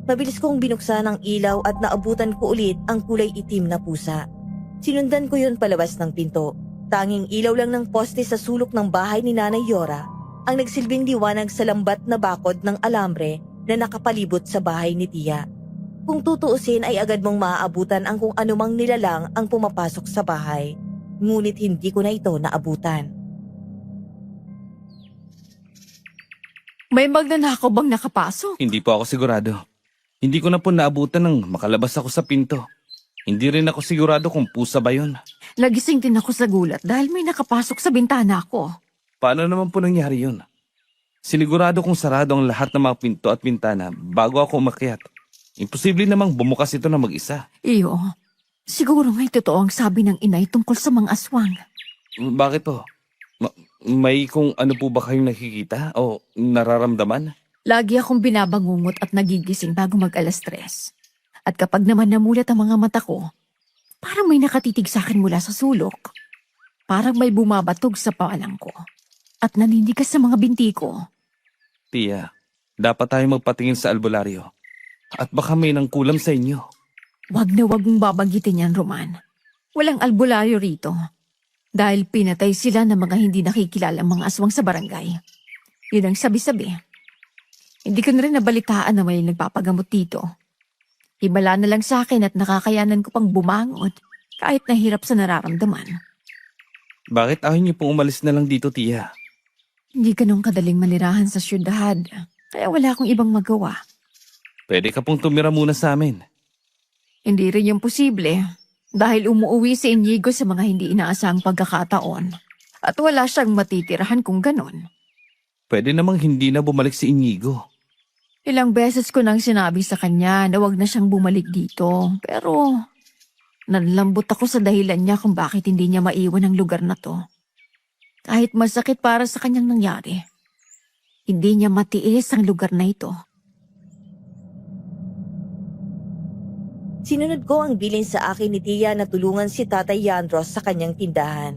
Mabilis kong binuksan ang ilaw at naabutan ko ulit ang kulay itim na pusa. Sinundan ko yun palabas ng pinto. Tanging ilaw lang ng poste sa sulok ng bahay ni Nanay Yora ang nagsilbing liwanag sa lambat na bakod ng alambre na nakapalibot sa bahay ni Tia. Kung tutuusin ay agad mong maaabutan ang kung anumang nilalang ang pumapasok sa bahay. Ngunit hindi ko na ito naabutan. May magnanakaw bang nakapasok? Hindi po ako sigurado. Hindi ko na po naabutan nang makalabas ako sa pinto. Hindi rin ako sigurado kung pusa ba yun. Nagising din ako sa gulat dahil may nakapasok sa bintana ko. Paano naman po nangyari yun? Sinigurado kong sarado ang lahat ng mga pinto at bintana bago ako umakyat. Imposible namang bumukas ito na mag-isa. Iyo, siguro may totoo ang sabi ng inay tungkol sa mga aswang. Bakit po? May kung ano po ba kayong nakikita o nararamdaman? Lagi akong binabangungot at nagigising bago mag-alas 3. At kapag naman namulat ang mga mata ko, parang may nakatitig sa akin mula sa sulok. Parang may bumabatog sa palang ko. At naninigas sa mga binti ko. Tia, dapat tayo magpatingin sa albularyo. At baka may nangkulam sa inyo. Wag na wag mong babanggitin yan, Roman. Walang albularyo rito. Dahil pinatay sila ng mga hindi nakikilalang mga aswang sa barangay. Yun ang sabi-sabi. Hindi ko na rin nabalitaan na may nagpapagamot dito. Himala na lang sa akin at nakakayanan ko pang bumangon kahit nahirap sa nararamdaman. Bakit ayaw niyo pong umalis na lang dito, Tia? Hindi ganun kadaling manirahan sa syudad. Kaya wala akong ibang magawa. Pwede ka pong tumira muna sa amin. Hindi rin yung posible. Dahil umuwi si Inigo sa mga hindi inaasahang pagkakataon. At wala siyang matitirahan kung ganun. Pwede namang hindi na bumalik si Inigo. Ilang beses ko nang sinabi sa kanya na wag na siyang bumalik dito. Pero nanlambot ako sa dahilan niya kung bakit hindi niya maiwan ang lugar na to. Kahit masakit para sa kanyang nangyari, hindi niya matiis ang lugar na ito. Sinunod ko ang bilin sa akin ni Tia na tulungan si Tatay Yandros sa kanyang tindahan.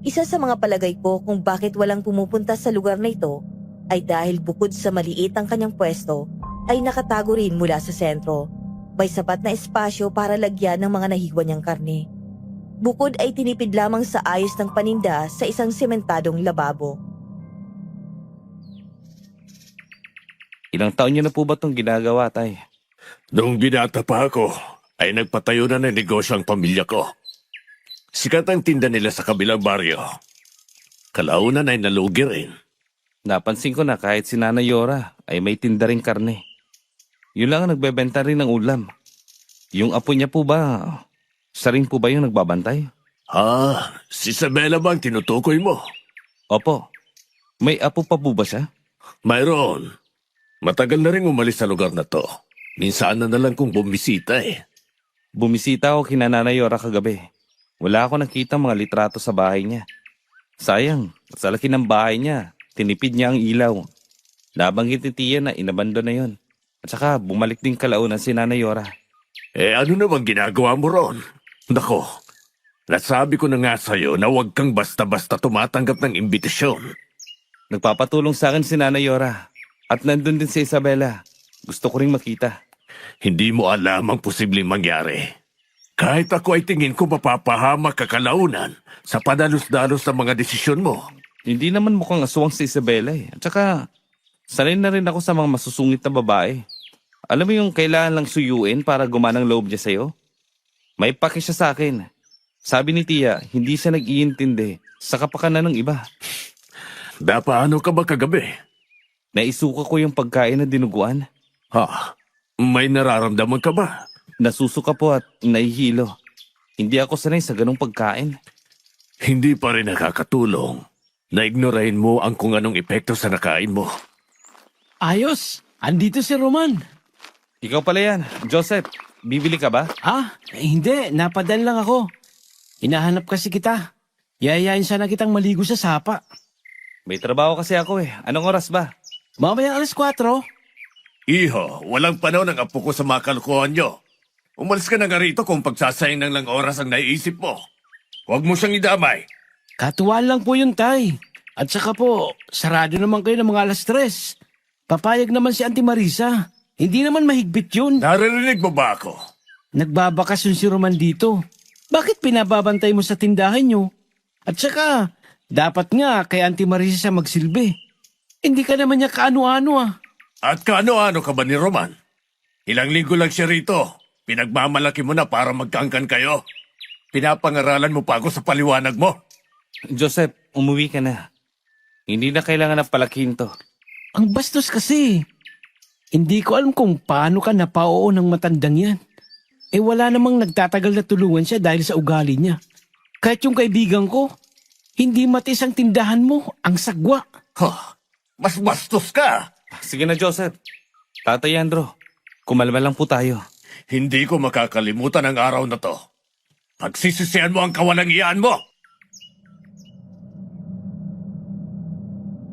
Isa sa mga palagay ko kung bakit walang pumupunta sa lugar na ito ay dahil bukod sa maliit ang kanyang pwesto, ay nakatago rin mula sa sentro. May sapat na espasyo para lagyan ng mga nahiwa niyang karne. Bukod ay tinipid lamang sa ayos ng paninda sa isang sementadong lababo. Ilang taon niyo na po ba itong ginagawa, Tay? Noong binata pa ako, ay nagpatayo na ng negosyo ang pamilya ko. Sikat ang tinda nila sa kabilang baryo. Kalaunan ay nalugi rin. Napansin ko na kahit si Nanay Yora ay may tinda ring karne. Yun lang ang nagbebenta rin ng ulam. Yung apo niya po ba, siya rin po ba yung nagbabantay? Si Isabela ba ang tinutukoy mo? Opo. May apo pa po ba siya? Mayroon. Matagal na rin umalis sa lugar na to. Minsan na lang kung bumisita eh. Bumisita ako kina Nanay Yora kagabi. Wala ako nakita mga litrato sa bahay niya. Sayang, sa laki ng bahay niya, tinipid niya ang ilaw. Nabanggit ni Tia na inabando na yon. At saka bumalik din kalaunan si Nanay Yora. Ano namang ginagawa mo ron? Nako, nasabi ko na nga sa'yo na huwag kang basta-basta tumatanggap ng imbitasyon. Nagpapatulong sa akin si Nanay Yora. At nandun din si Isabela. Gusto ko ring makita. Hindi mo alam ang posibleng mangyari. Kahit ako ay tingin ko mapapahamak ka kalaunan sa padalos-dalos ng mga desisyon mo. Hindi naman mukhang aswang si Isabela eh. At saka, sanay na rin ako sa mga masusungit na babae. Alam mo yung kailangan lang suyuin para gumanang loob niya sa'yo? May paki siya sa akin. Sabi ni Tia, hindi siya nag-iintindi sa kapakanan ng iba. Paano ka ba kagabi? Naisuka ko yung pagkain na dinuguan. May nararamdaman ka ba? Nasusuka po at nahihilo. Hindi ako sanay sa ganong pagkain. Hindi pa rin nakakatulong na ignorahin mo ang kung anong epekto sa nakain mo. Ayos, andito si Roman. Ikaw pala yan. Joseph, bibili ka ba? Hindi, napadaan lang ako. Hinahanap kasi kita. Yayayain sana kitang maligo sa sapa. May trabaho kasi ako eh. Anong oras ba? Mamaya 4:00. Iho, walang panahon ang apo ko sa mga kalukuhan nyo. Umalis ka na nga rito kung pagsasayang ng lang oras ang naiisip mo. Huwag mo siyang idamay. Katuwaan lang po yun, Tay. At saka po, sarado naman kayo ng mga 3:00. Papayag naman si Auntie Marisa. Hindi naman mahigpit yun. Naririnig mo ba ako? Nagbabakasyon si Roman dito. Bakit pinababantay mo sa tindahan nyo? At saka, dapat nga kay Auntie Marisa magsilbi. Hindi ka naman niya kaano-ano ah. At kaano-ano ka ba ni Roman? Ilang linggo lang siya rito. Pinagmamalaki mo na para magkangkan kayo. Pinapangaralan mo pa ako sa paliwanag mo. Joseph, umuwi ka na. Hindi na kailangan ng palakihin to. Ang bastos kasi. Hindi ko alam kung paano ka napao ng matandang yan. Eh wala namang nagtatagal na tulungan siya dahil sa ugali niya. Kahit yung kaibigan ko, hindi matis ang tindahan mo, ang sagwa. Huh, mas bastos ka. Sige na, Joseph. Tatay Andro, kumalma lang po tayo. Hindi ko makakalimutan ang araw na to. Pagsisisihan mo ang kawalang-iyaan mo.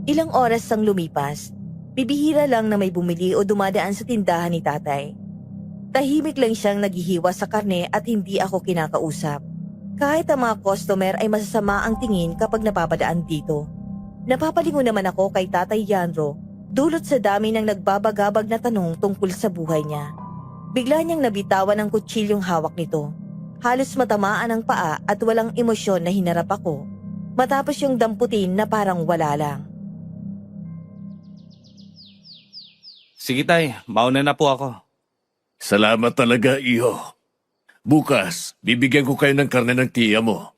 Ilang oras ang lumipas. Bibihira lang na may bumili o dumadaan sa tindahan ni tatay. Tahimik lang siyang naghihiwa sa karne at hindi ako kinakausap. Kahit ang mga customer ay masasama ang tingin kapag napapadaan dito. Napapalingon naman ako kay Tatay Yandro dulot sa dami ng nagbabagabag na tanong tungkol sa buhay niya. Bigla niyang nabitawan ang kutsilyong hawak nito. Halos matamaan ang paa at walang emosyon na hinarap ako. Matapos yung damputin na parang wala lang. Sige tay, mauna na po ako. Salamat talaga, iho. Bukas, bibigyan ko kayo ng karne ng tiya mo.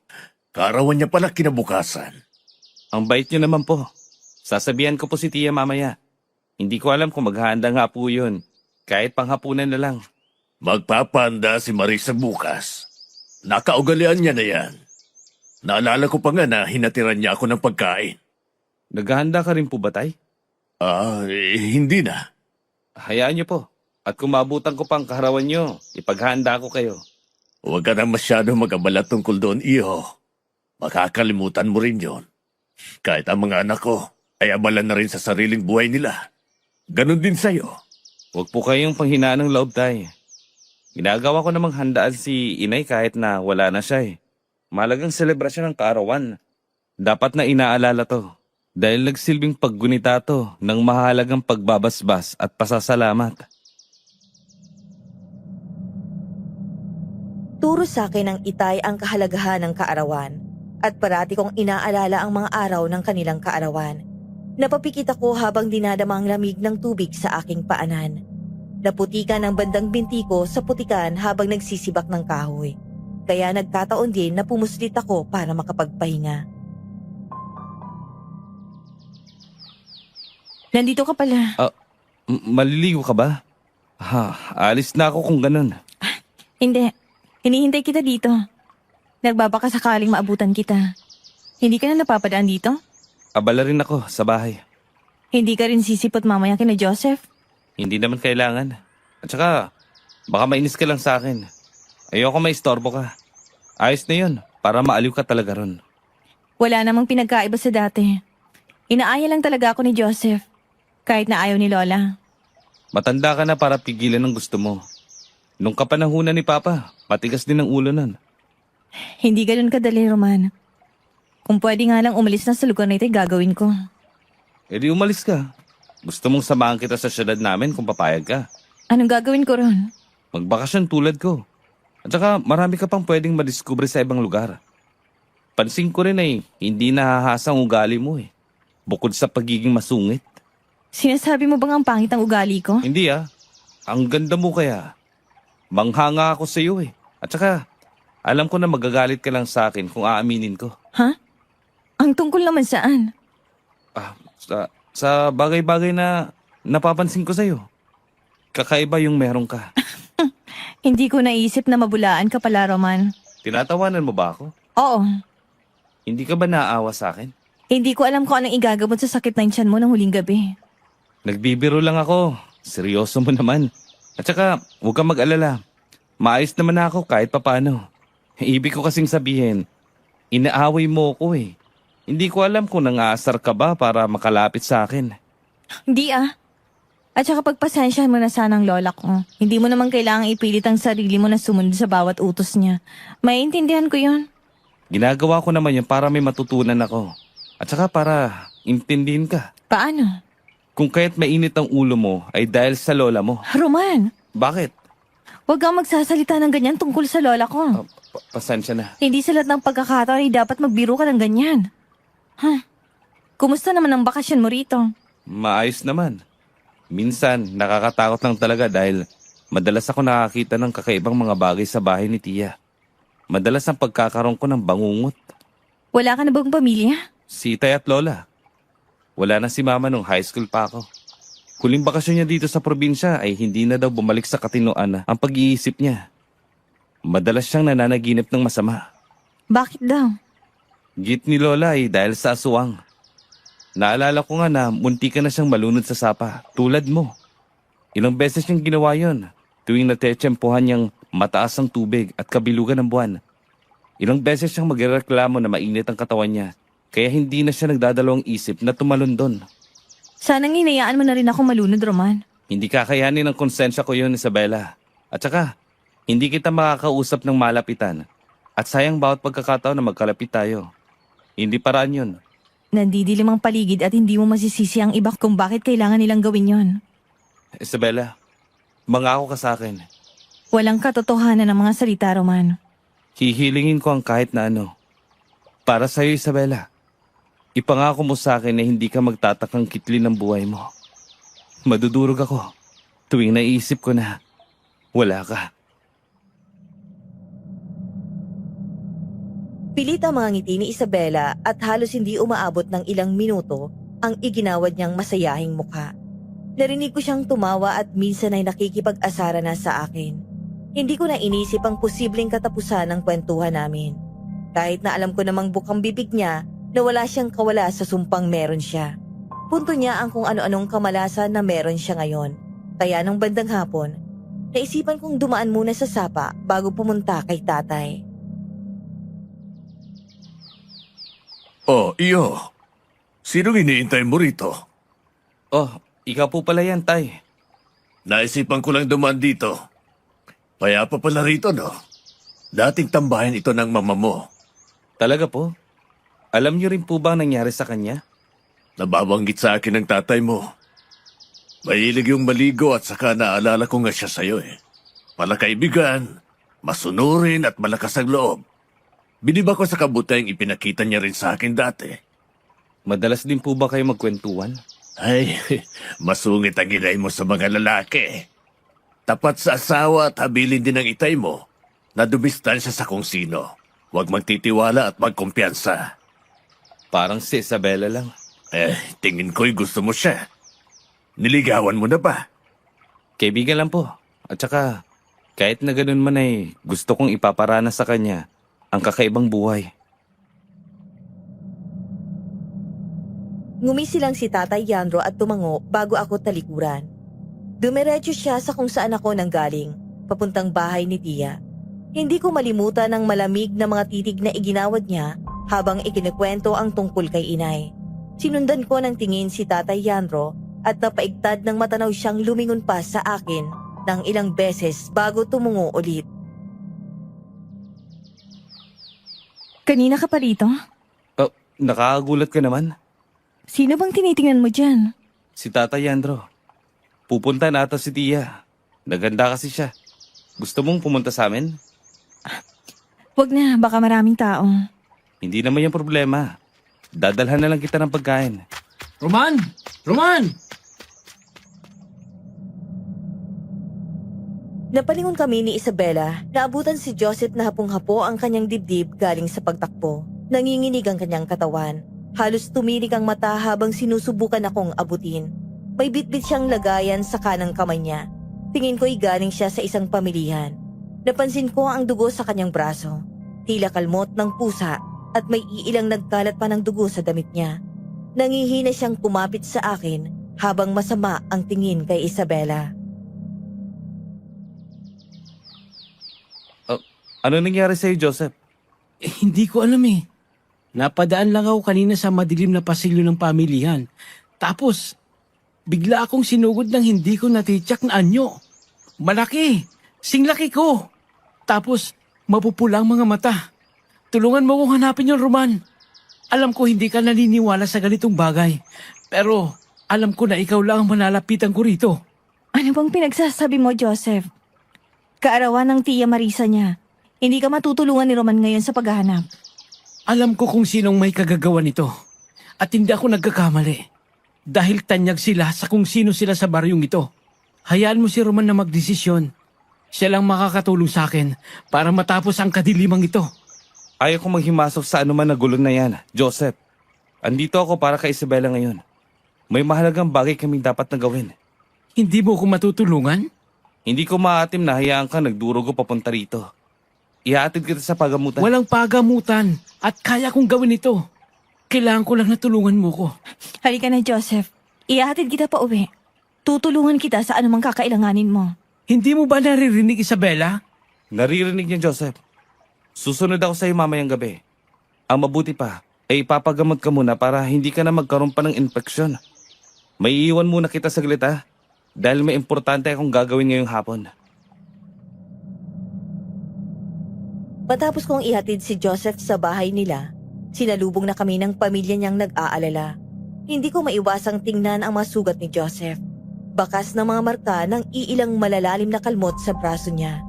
Kaarawan niya pala kinabukasan. Ang bait niyo naman po. Sasabihan ko po si Tia mamaya. Hindi ko alam kung maghahanda nga po yun. Kahit panghapunan na lang. Magpapanda si Marisa bukas. Nakaugalian niya na yan. Naalala ko pa nga na hinatiran niya ako ng pagkain. Naghahanda ka rin po ba tay? Hindi na. Hayaan niyo po. At kung maabutan ko pang kaharawan niyo, ipaghahanda ko kayo. Huwag ka na masyado mag-abala tungkol doon, iho. Makakalimutan mo rin yon. Kahit ang mga anak ko ay abala na rin sa sariling buhay nila. Ganon din sa'yo. Huwag po kayong panghinaan ng loob tay. Ginagawa ko namang handaan si inay kahit na wala na siya eh. Malagang selebrasyon ng kaarawan. Dapat na inaalala to. Dahil nagsilbing paggunita to ng mahalagang pagbabasbas at pasasalamat. Turo sa akin ng itay ang kahalagahan ng kaarawan at parati kong inaalala ang mga araw ng kanilang kaarawan. Napapikit ako habang dinadama ang lamig ng tubig sa aking paanan. Naputikan ang bandang binti ko sa putikan habang nagsisibak ng kahoy. Kaya nagkataon din na pumuslit ako para makapagpahinga. Nandito ka pala. Maliligo ka ba? Alis na ako kung ganun. Hindi. Hinihintay kita dito. Nagbabaka sakaling maabutan kita. Hindi ka na napapadaan dito? Abala rin ako sa bahay. Hindi ka rin sisipot mamaya kina Joseph? Hindi naman kailangan. At saka, baka mainis ka lang sa akin. Ayoko maistorbo ka. Ayos na yun, para maaliw ka talaga ron. Wala namang pinagkaiba sa dati. Inaaya lang talaga ako ni Joseph. Kahit na ayaw ni Lola. Matanda ka na para pigilan ang gusto mo. Nung kapanahunan ni Papa, matigas din ang ulo nun. Hindi ganun kadali, Roman. Kung pwede nga lang umalis na sa lugar na ito, gagawin ko. E di umalis ka. Gusto mong samahan kita sa syudad namin kung papayag ka. Anong gagawin ko ron? Magbakasyon tulad ko. At saka marami ka pang pwedeng madiskubre sa ibang lugar. Pansin ko rin ay hindi nahahasang ugali mo eh. Bukod sa pagiging masungit. Sinasabi mo bang ang pangit ang ugali ko? Hindi ah. Ang ganda mo kaya. Manghanga ako sa iyo eh. At saka, alam ko na magagalit ka lang sa akin kung aaminin ko. Ha? Ang tungkol naman saan? Sa bagay-bagay na napapansin ko sa iyo. Kakaiba yung meron ka. Hindi ko naisip na mabulaan ka pala, Roman. Tinatawanan mo ba ako? Oo. Hindi ka ba naaawa sa akin? Hindi ko alam kung anong igagamot sa sakit ng tiyan mo ng huling gabi. Nagbibiro lang ako. Seryoso mo naman. At saka, huwag kang mag-alala. Maayos naman ako kahit papano. Ibig ko kasing sabihin, inaaway mo ko eh. Hindi ko alam kung nangaasar ka ba para makalapit sa akin. Hindi ah. At saka pagpasensyahan mo na sana ang lola ko. Hindi mo naman kailangang ipilit ang sarili mo na sumunod sa bawat utos niya. Maiintindihan ko yon. Ginagawa ko naman yun para may matutunan ako. At saka para intindihin ka. Paano? Kung kaya't mainit ang ulo mo ay dahil sa lola mo. Roman, Bakit? Huwag kang magsasalita ng ganyan tungkol sa lola ko. Pasensya na. Hindi sa lahat ng pagkakataon ay dapat magbiro ka ng ganyan. Kumusta naman ang bakasyon mo rito? Maayos naman. Minsan, nakakatakot lang talaga dahil madalas ako nakakita ng kakaibang mga bagay sa bahay ni Tia. Madalas ang pagkakaroon ko ng bangungot. Wala ka na bang pamilya? Si Tay at Lola. Wala na si Mama nung high school pa ako. Huling bakasyon niya dito sa probinsya ay hindi na daw bumalik sa katinoan ang pag-iisip niya. Madalas siyang nananaginip ng masama. Bakit daw? Git ni Lola ay dahil sa aswang. Naalala ko nga na munti ka na siyang malunod sa sapa, tulad mo. Ilang beses niyang ginawa yon tuwing natetsempohan niyang mataas ang tubig at kabilugan ng buwan. Ilang beses siyang magreklamo na mainit ang katawan niya, kaya hindi na siya nagdadalawang isip na tumalon doon. Sanang hinayaan mo na rin ako malunod, Roman. Hindi kakayanin ng konsensya ko yun, Isabela. At saka, hindi kita makakausap ng malapitan. At sayang bawat pagkakataon na magkalapit tayo. Hindi paraan yun. Nandidilim ang paligid at hindi mo masisisi ang iba kung bakit kailangan nilang gawin yon. Isabela, mangako ka sa akin. Walang katotohanan ng mga salita, Roman. Hihilingin ko ang kahit na ano. Para sa'yo, Isabela. Ipangako mo sa akin na hindi ka magtatakang kitli ng buhay mo. Madudurog ako tuwing naisip ko na wala ka. Pilit ang mga ngiti ni Isabela at halos hindi umaabot ng ilang minuto ang iginawad niyang masayahing mukha. Narinig ko siyang tumawa at minsan ay nakikipag-asara na sa akin. Hindi ko na inisip ang posibleng katapusan ng kwentuhan namin. Kahit na alam ko namang bukang bibig niya na wala siyang kawala sa sumpang meron siya. Punto niya ang kung ano-anong kamalasan na meron siya ngayon. Kaya nung bandang hapon, naisipan kong dumaan muna sa sapa bago pumunta kay tatay. Oh, iyo. Sinong iniintay mo rito? Oh, ikaw po pala yan, Tay. Naisipan ko lang dumaan dito. Kaya pa pala rito, no? Dating tambahan ito ng mama mo. Talaga po? Alam niyo rin po ba ang nangyari sa kanya? Nababanggit sa akin ng tatay mo. Mahilig yung maligo at saka naalala ko nga siya sa'yo eh. Palakaibigan, masunurin at malakas ang loob. Biniba ko sa kabutihang ipinakita niya rin sa akin dati. Madalas din po ba kayo magkwentuhan? Ay, masungit ang inay mo sa mga lalaki. Tapat sa asawa at habilin din ang itay mo na dumistansya sa kung sino. Huwag magtitiwala at magkumpiyansa. Parang si Isabela lang. Tingin ko'y gusto mo siya. Niligawan mo na ba? Kaibigan lang po. At saka, kahit na ganun man ay gusto kong ipaparana sa kanya ang kakaibang buhay. Ngumisi lang si Tatay Yandro at tumango bago ako talikuran. Dumiretso siya sa kung saan ako nanggaling, papuntang bahay ni Tia. Hindi ko malimutan ang malamig na mga titig na iginawad niya habang ikinikwento ang tungkol kay inay. Sinundan ko ng tingin si Tatay Yandro at napaigtad ng matanaw siyang lumingon pa sa akin ng ilang beses bago tumungo ulit. Kanina ka pa rito? Oh, nakakagulat ka naman. Sino bang tinitingnan mo dyan? Si Tata Yandro. Pupunta na ata si Tia. Naganda kasi siya. Gusto mong pumunta sa amin? Wag na, baka maraming tao. Hindi naman yung problema. Dadalhan na lang kita ng pagkain. Roman! Roman! Napalingon kami ni Isabela, naabutan si Joseph na hapong-hapo ang kanyang dibdib galing sa pagtakbo. Nanginginig ang kanyang katawan. Halos tumirik ang mata habang sinusubukan akong abutin. May bitbit siyang lagayan sa kanang kamay niya. Tingin ko'y galing siya sa isang pamilihan. Napansin ko ang dugo sa kanyang braso. Tila kalmot ng pusa at may iilang nagkalat pa ng dugo sa damit niya. Nangihina siyang kumapit sa akin habang masama ang tingin kay Isabela. Ano nangyari sa'yo, Joseph? Hindi ko alam eh. Napadaan lang ako kanina sa madilim na pasilyo ng pamilihan. Tapos, bigla akong sinugod ng hindi ko natityak na anyo. Malaki! Singlaki ko! Tapos, mapupula ang mga mata. Tulungan mo kong hanapin yung Roman. Alam ko hindi ka naniniwala sa ganitong bagay. Pero, alam ko na ikaw lang ang malalapitan ko rito. Ano bang pinagsasabi mo, Joseph? Kaarawan ng tiya Marisa niya. Hindi ka matutulungan ni Roman ngayon sa paghahanap. Alam ko kung sinong may kagagawa nito. At hindi ako nagkakamali. Dahil tanyag sila sa kung sino sila sa baryong ito. Hayaan mo si Roman na magdesisyon. Siya lang makakatulong sa akin para matapos ang kadilimang ito. Ayaw ko maghimasok sa anuman na gulo na yan, Joseph. Andito ako para kay Isabela ngayon. May mahalagang bagay kaming dapat na gawin. Hindi mo ko matutulungan? Hindi ko maatim na hayaan ka nagdurugo papunta rito. Ihaatid kita sa pagamutan. Walang pagamutan at kaya kong gawin ito. Kailangan ko lang na tulungan mo ko. Halika na, Joseph. Ihahatid kita pa uwi. Tutulungan kita sa anumang kakailanganin mo. Hindi mo ba naririnig, Isabela? Naririnig niya, Joseph. Susunod ako sa iyo mamayang gabi. Ang mabuti pa, ay ipapagamot ka muna para hindi ka na magkaroon pa ng infeksyon. May iiwan muna kita saglit ha, dahil may importante akong gagawin ngayong hapon. Matapos kong ihatid si Joseph sa bahay nila, sinalubong na kami ng pamilya niyang nag-aalala. Hindi ko maiwasang tingnan ang mga sugat ni Joseph. Bakas ng mga marka ng iilang malalalim na kalmot sa braso niya.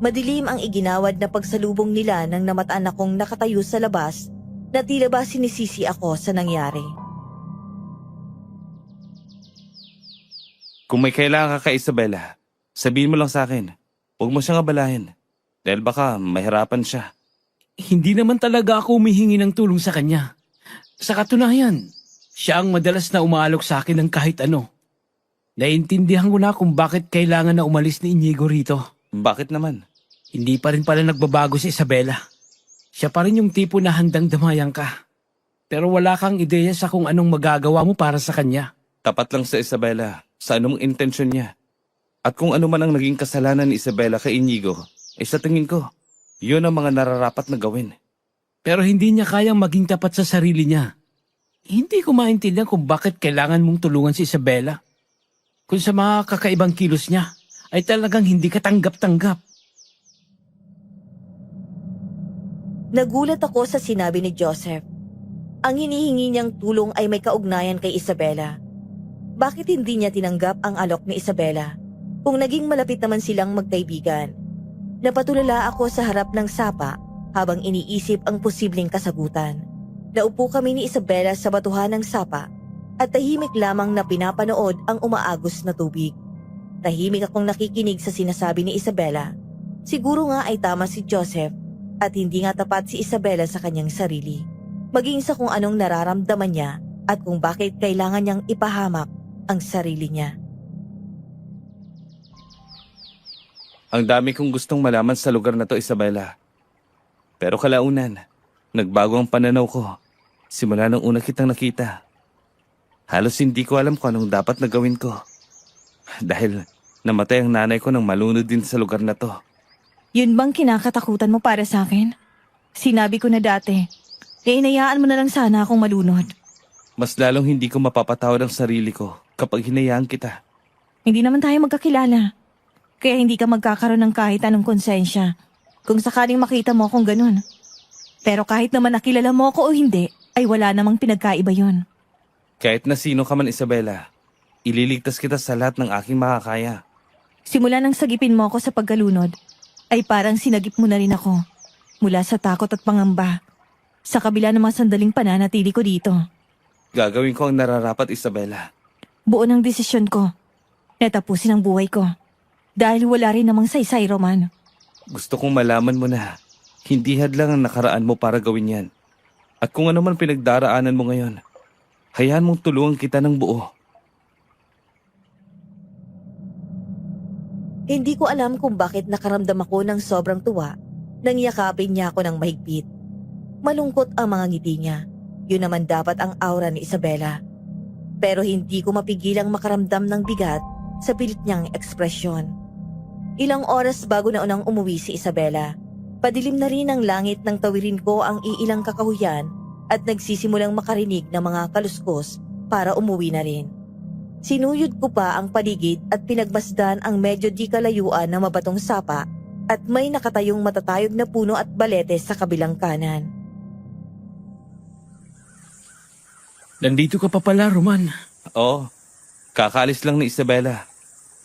Madilim ang iginawad na pagsalubong nila nang namataan akong nakatayo sa labas na tila ba sinisisi ako sa nangyari. Kung may kailangan ka kay Isabela, sabihin mo lang sa akin. Huwag mo siyang abalahin, dahil baka mahirapan siya. Hindi naman talaga ako humihingi ng tulong sa kanya. Sa katunayan, siya ang madalas na umaalok sa akin ng kahit ano. Naintindihan ko na kung bakit kailangan na umalis ni Inigo rito. Bakit naman? Hindi pa rin pala nagbabago si Isabela. Siya pa rin yung tipo na handang damayan ka. Pero wala kang ideya sa kung anong magagawa mo para sa kanya. Tapat lang sa Isabela, sa anong intensyon niya. At kung ano man ang naging kasalanan ni Isabela kay Inigo, sa tingin ko, yun ang mga nararapat na gawin. Pero hindi niya kayang maging tapat sa sarili niya. Hindi ko maintindihan kung bakit kailangan mong tulungan si Isabela. Kung sa mga kakaibang kilos niya, ay talagang hindi katanggap-tanggap. Nagulat ako sa sinabi ni Joseph. Ang hinihingi niyang tulong ay may kaugnayan kay Isabela. Bakit hindi niya tinanggap ang alok ni Isabela kung naging malapit naman silang magkaibigan? Napatulala ako sa harap ng sapa habang iniisip ang posibleng kasagutan. Naupo kami ni Isabela sa batuhan ng sapa at tahimik lamang na pinapanood ang umaagos na tubig. Tahimik akong nakikinig sa sinasabi ni Isabela. Siguro nga ay tama si Joseph at hindi nga tapat si Isabela sa kanyang sarili. Maging sa kung anong nararamdaman niya at kung bakit kailangan niyang ipahamak ang sarili niya. Ang dami kong gustong malaman sa lugar na to, Isabela. Pero kalaunan, nagbago ang pananaw ko. Simula nung una kitang nakita. Halos hindi ko alam kung anong dapat na gawin ko. Dahil namatay ang nanay ko nang malunod din sa lugar na to. Yun bang kinakatakutan mo para sa akin? Sinabi ko na dati, inayaan mo na lang sana akong malunod. Mas lalong hindi ko mapapatawad ang sarili ko kapag hinayaan kita. Hindi naman tayo magkakilala. Kaya hindi ka magkakaroon ng kahit anong konsensya kung sakaling makita mo akong ganun. Pero kahit naman nakilala mo ako o hindi, ay wala namang pinagkaiba yon. Kahit na sino ka man, Isabela, ililigtas kita sa lahat ng aking makakaya. Simula nang sagipin mo ako sa pagkalunod, ay parang sinagip mo na rin ako. Mula sa takot at pangamba, sa kabila ng mga sandaling pananatili ko dito. Gagawin ko ang nararapat, Isabela. Buo ng desisyon ko. Natapusin ang buhay ko. Dahil wala rin namang saysay, Roman. Gusto kong malaman mo na hindi hadlang ang nakaraan mo para gawin yan. At kung ano man pinagdaraanan mo ngayon, hayaan mong tulungan kita ng buo. Hindi ko alam kung bakit nakaramdam ako ng sobrang tuwa nang yakapin niya ako ng mahigpit. Malungkot ang mga ngiti niya. Yun naman dapat ang aura ni Isabela. Pero hindi ko mapigilang makaramdam ng bigat sa pilit niyang ekspresyon. Ilang oras bago na unang umuwi si Isabela, padilim na rin ang langit nang tawirin ko ang iilang kakahuyan at nagsisimulang makarinig ng mga kaluskos para umuwi na rin. Sinuyod ko pa ang paligid at pinagmasdan ang medyo di kalayuan na mabatong sapa at may nakatayong matatayog na puno at balete sa kabilang kanan. Nandito ka pa pala, Roman. Oo, kakaalis lang ni Isabela.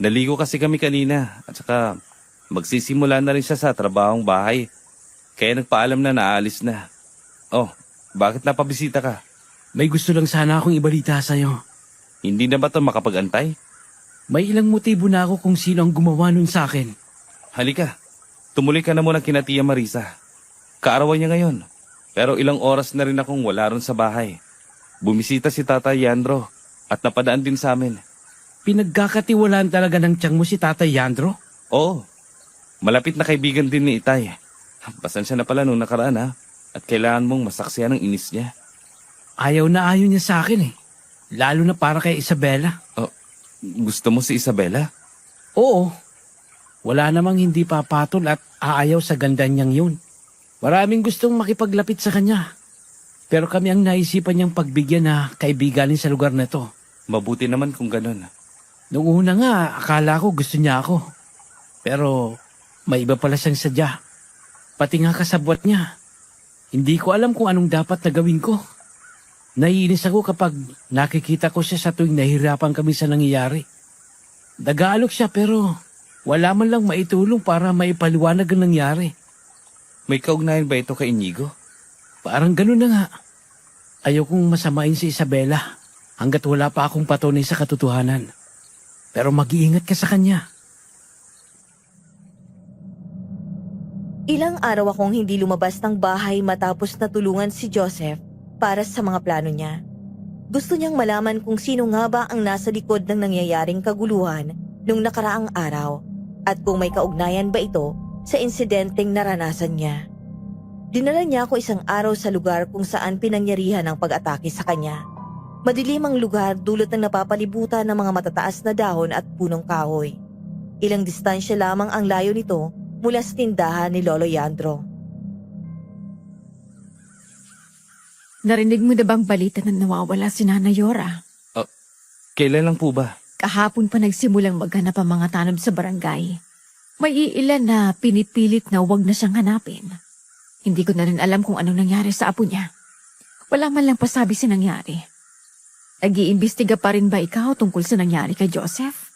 Naligo kasi kami kanina at saka Magsisimula na rin siya sa trabahong bahay. Kaya nagpaalam na naalis na. Oh, bakit napabisita ka? May gusto lang sana akong ibalita sa'yo. Hindi na ba ito makapag-antay? May ilang motibo na ako kung sino ang gumawa nun sa akin. Halika, tumuloy ka na muna kina Tia Marisa. Kaarawan niya ngayon. Pero ilang oras na rin akong wala ron sa bahay. Bumisita si Tata Yandro at napadaan din sa amin. Pinagkakatiwalaan talaga ng tiyang mo si Tatay Yandro? Oo, malapit na kaibigan din ni Itay. Pasensya na pala nung nakaraan ha. At kailangan mong masaksihan ang inis niya. Ayaw na ayaw niya sa akin eh. Lalo na para kay Isabela. Gusto mo si Isabela? Oo. Wala namang hindi papatol at aayaw sa ganda niyang yun. Maraming gustong makipaglapit sa kanya. Pero kami ang naisipan niyang pagbigyan na kaibiganin sa lugar na to. Mabuti naman kung ganun. Noong una nga, akala ko gusto niya ako. Pero may iba pala siyang sadya. Pati nga kasabwat niya. Hindi ko alam kung anong dapat na gawin ko. Naiinis ako kapag nakikita ko siya sa tuwing nahihirapan kami sa nangyayari. Nag-aalok siya pero wala man lang maitulong para maipaliwanag ang nangyari. May kaugnayan ba ito kay Inigo? Parang ganun na nga. Ayaw kong masamain si Isabela hanggat wala pa akong patunay sa katotohanan. Pero mag-iingat ka sa kanya. Ilang araw akong hindi lumabas ng bahay matapos na tulungan si Joseph para sa mga plano niya. Gusto niyang malaman kung sino nga ba ang nasa likod ng nangyayaring kaguluhan nung nakaraang araw at kung may kaugnayan ba ito sa insidenteng naranasan niya. Dinala niya ako isang araw sa lugar kung saan pinangyarihan ang pag-atake sa kanya. Madilim ang lugar dulot ng napapalibutan ng mga matataas na dahon at punong kahoy. Ilang distansya lamang ang layo nito mula sa tindahan ni Lolo Yandro. Narinig mo na bang balita na nawawala si Nana Yora? Kailan lang po ba? Kahapon pa nagsimulang maghanap ang mga tanod sa barangay. May iilan na pinipilit na huwag na siyang hanapin. Hindi ko na rin alam kung anong nangyari sa apo niya. Wala man lang pasabi si nangyari. Nag-iimbestiga pa rin ba ikaw tungkol sa nangyari kay Joseph?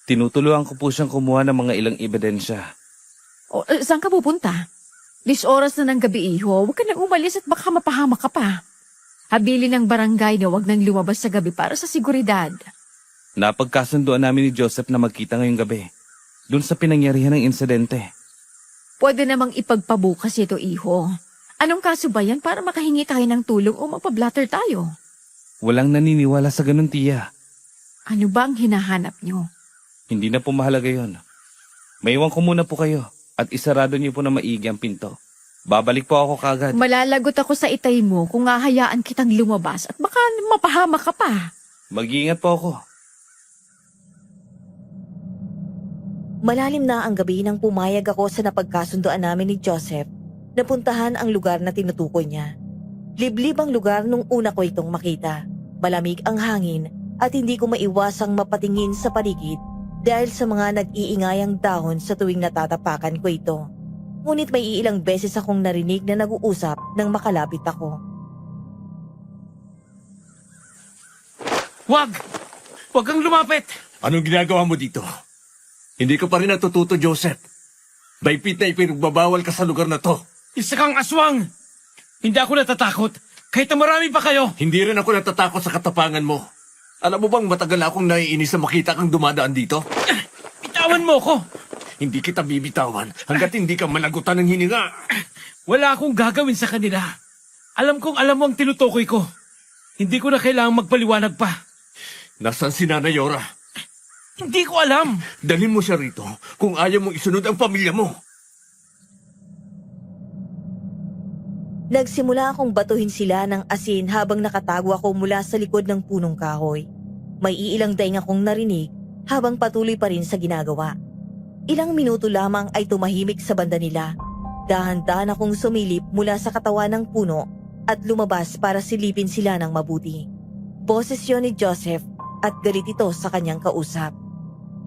Tinutuluan ko po siyang kumuha ng mga ilang ebidensya. O, saan ka pupunta? 10 oras na ng gabi, iho. Huwag ka nang umalis at baka mapahamak ka pa. Habilin ng barangay na huwag nang lumabas sa gabi para sa seguridad. Napagkasunduan namin ni Joseph na magkita ngayong gabi. Doon sa pinangyarihan ng insidente. Pwede namang ipagpabukas ito, iho. Anong kaso ba yan para makahingi tayo ng tulong o magpa-blatter tayo? Walang naniniwala sa ganun, Tia. Ano ba ang hinahanap nyo? Hindi na po mahalaga yon. Maiwan ko muna po kayo at isarado niyo po na maigi ang pinto. Babalik po ako kagad. Malalagot ako sa itay mo kung hahayaan kitang lumabas at baka mapahamak ka pa. Mag-iingat po ako. Malalim na ang gabi nang pumayag ako sa napagkasunduan namin ni Joseph na puntahan ang lugar na tinutukoy niya. Liblib ang lugar nung una ko itong makita. Malamig ang hangin at hindi ko maiwasang mapatingin sa paligid dahil sa mga nag-iingayang dahon sa tuwing natatapakan ko ito. Ngunit may ilang beses akong narinig na nag-uusap nang makalapit ako. Wag! Wag kang lumapit! Anong ginagawa mo dito? Hindi ka pa rin natututo, Joseph. Baypit na ipinagbabawal ka sa lugar na to. Isa kang aswang! Hindi ako natatakot. Kahit na marami pa kayo. Hindi rin ako natatakot sa katapangan mo. Alam mo bang matagal na akong naiinis na makita kang dumadaan dito? Bitawan mo ko! Hindi kita bibitawan hanggat hindi ka managutan ng hininga. Wala akong gagawin sa kanila. Alam kong alam mo ang tinutukoy ko. Hindi ko na kailangang magpaliwanag pa. Nasaan si Nana Yora? Hindi ko alam. Dalhin mo siya rito kung ayaw mong isunod ang pamilya mo. Nagsimula akong batuhin sila ng asin habang nakatago ako mula sa likod ng punong kahoy. May iilang daing akong narinig habang patuloy pa rin sa ginagawa. Ilang minuto lamang ay tumahimik sa banda nila. Dahan-dahan akong sumilip mula sa katawan ng puno at lumabas para silipin sila ng mabuti. Boses yun ni Joseph at galit ito sa kanyang kausap.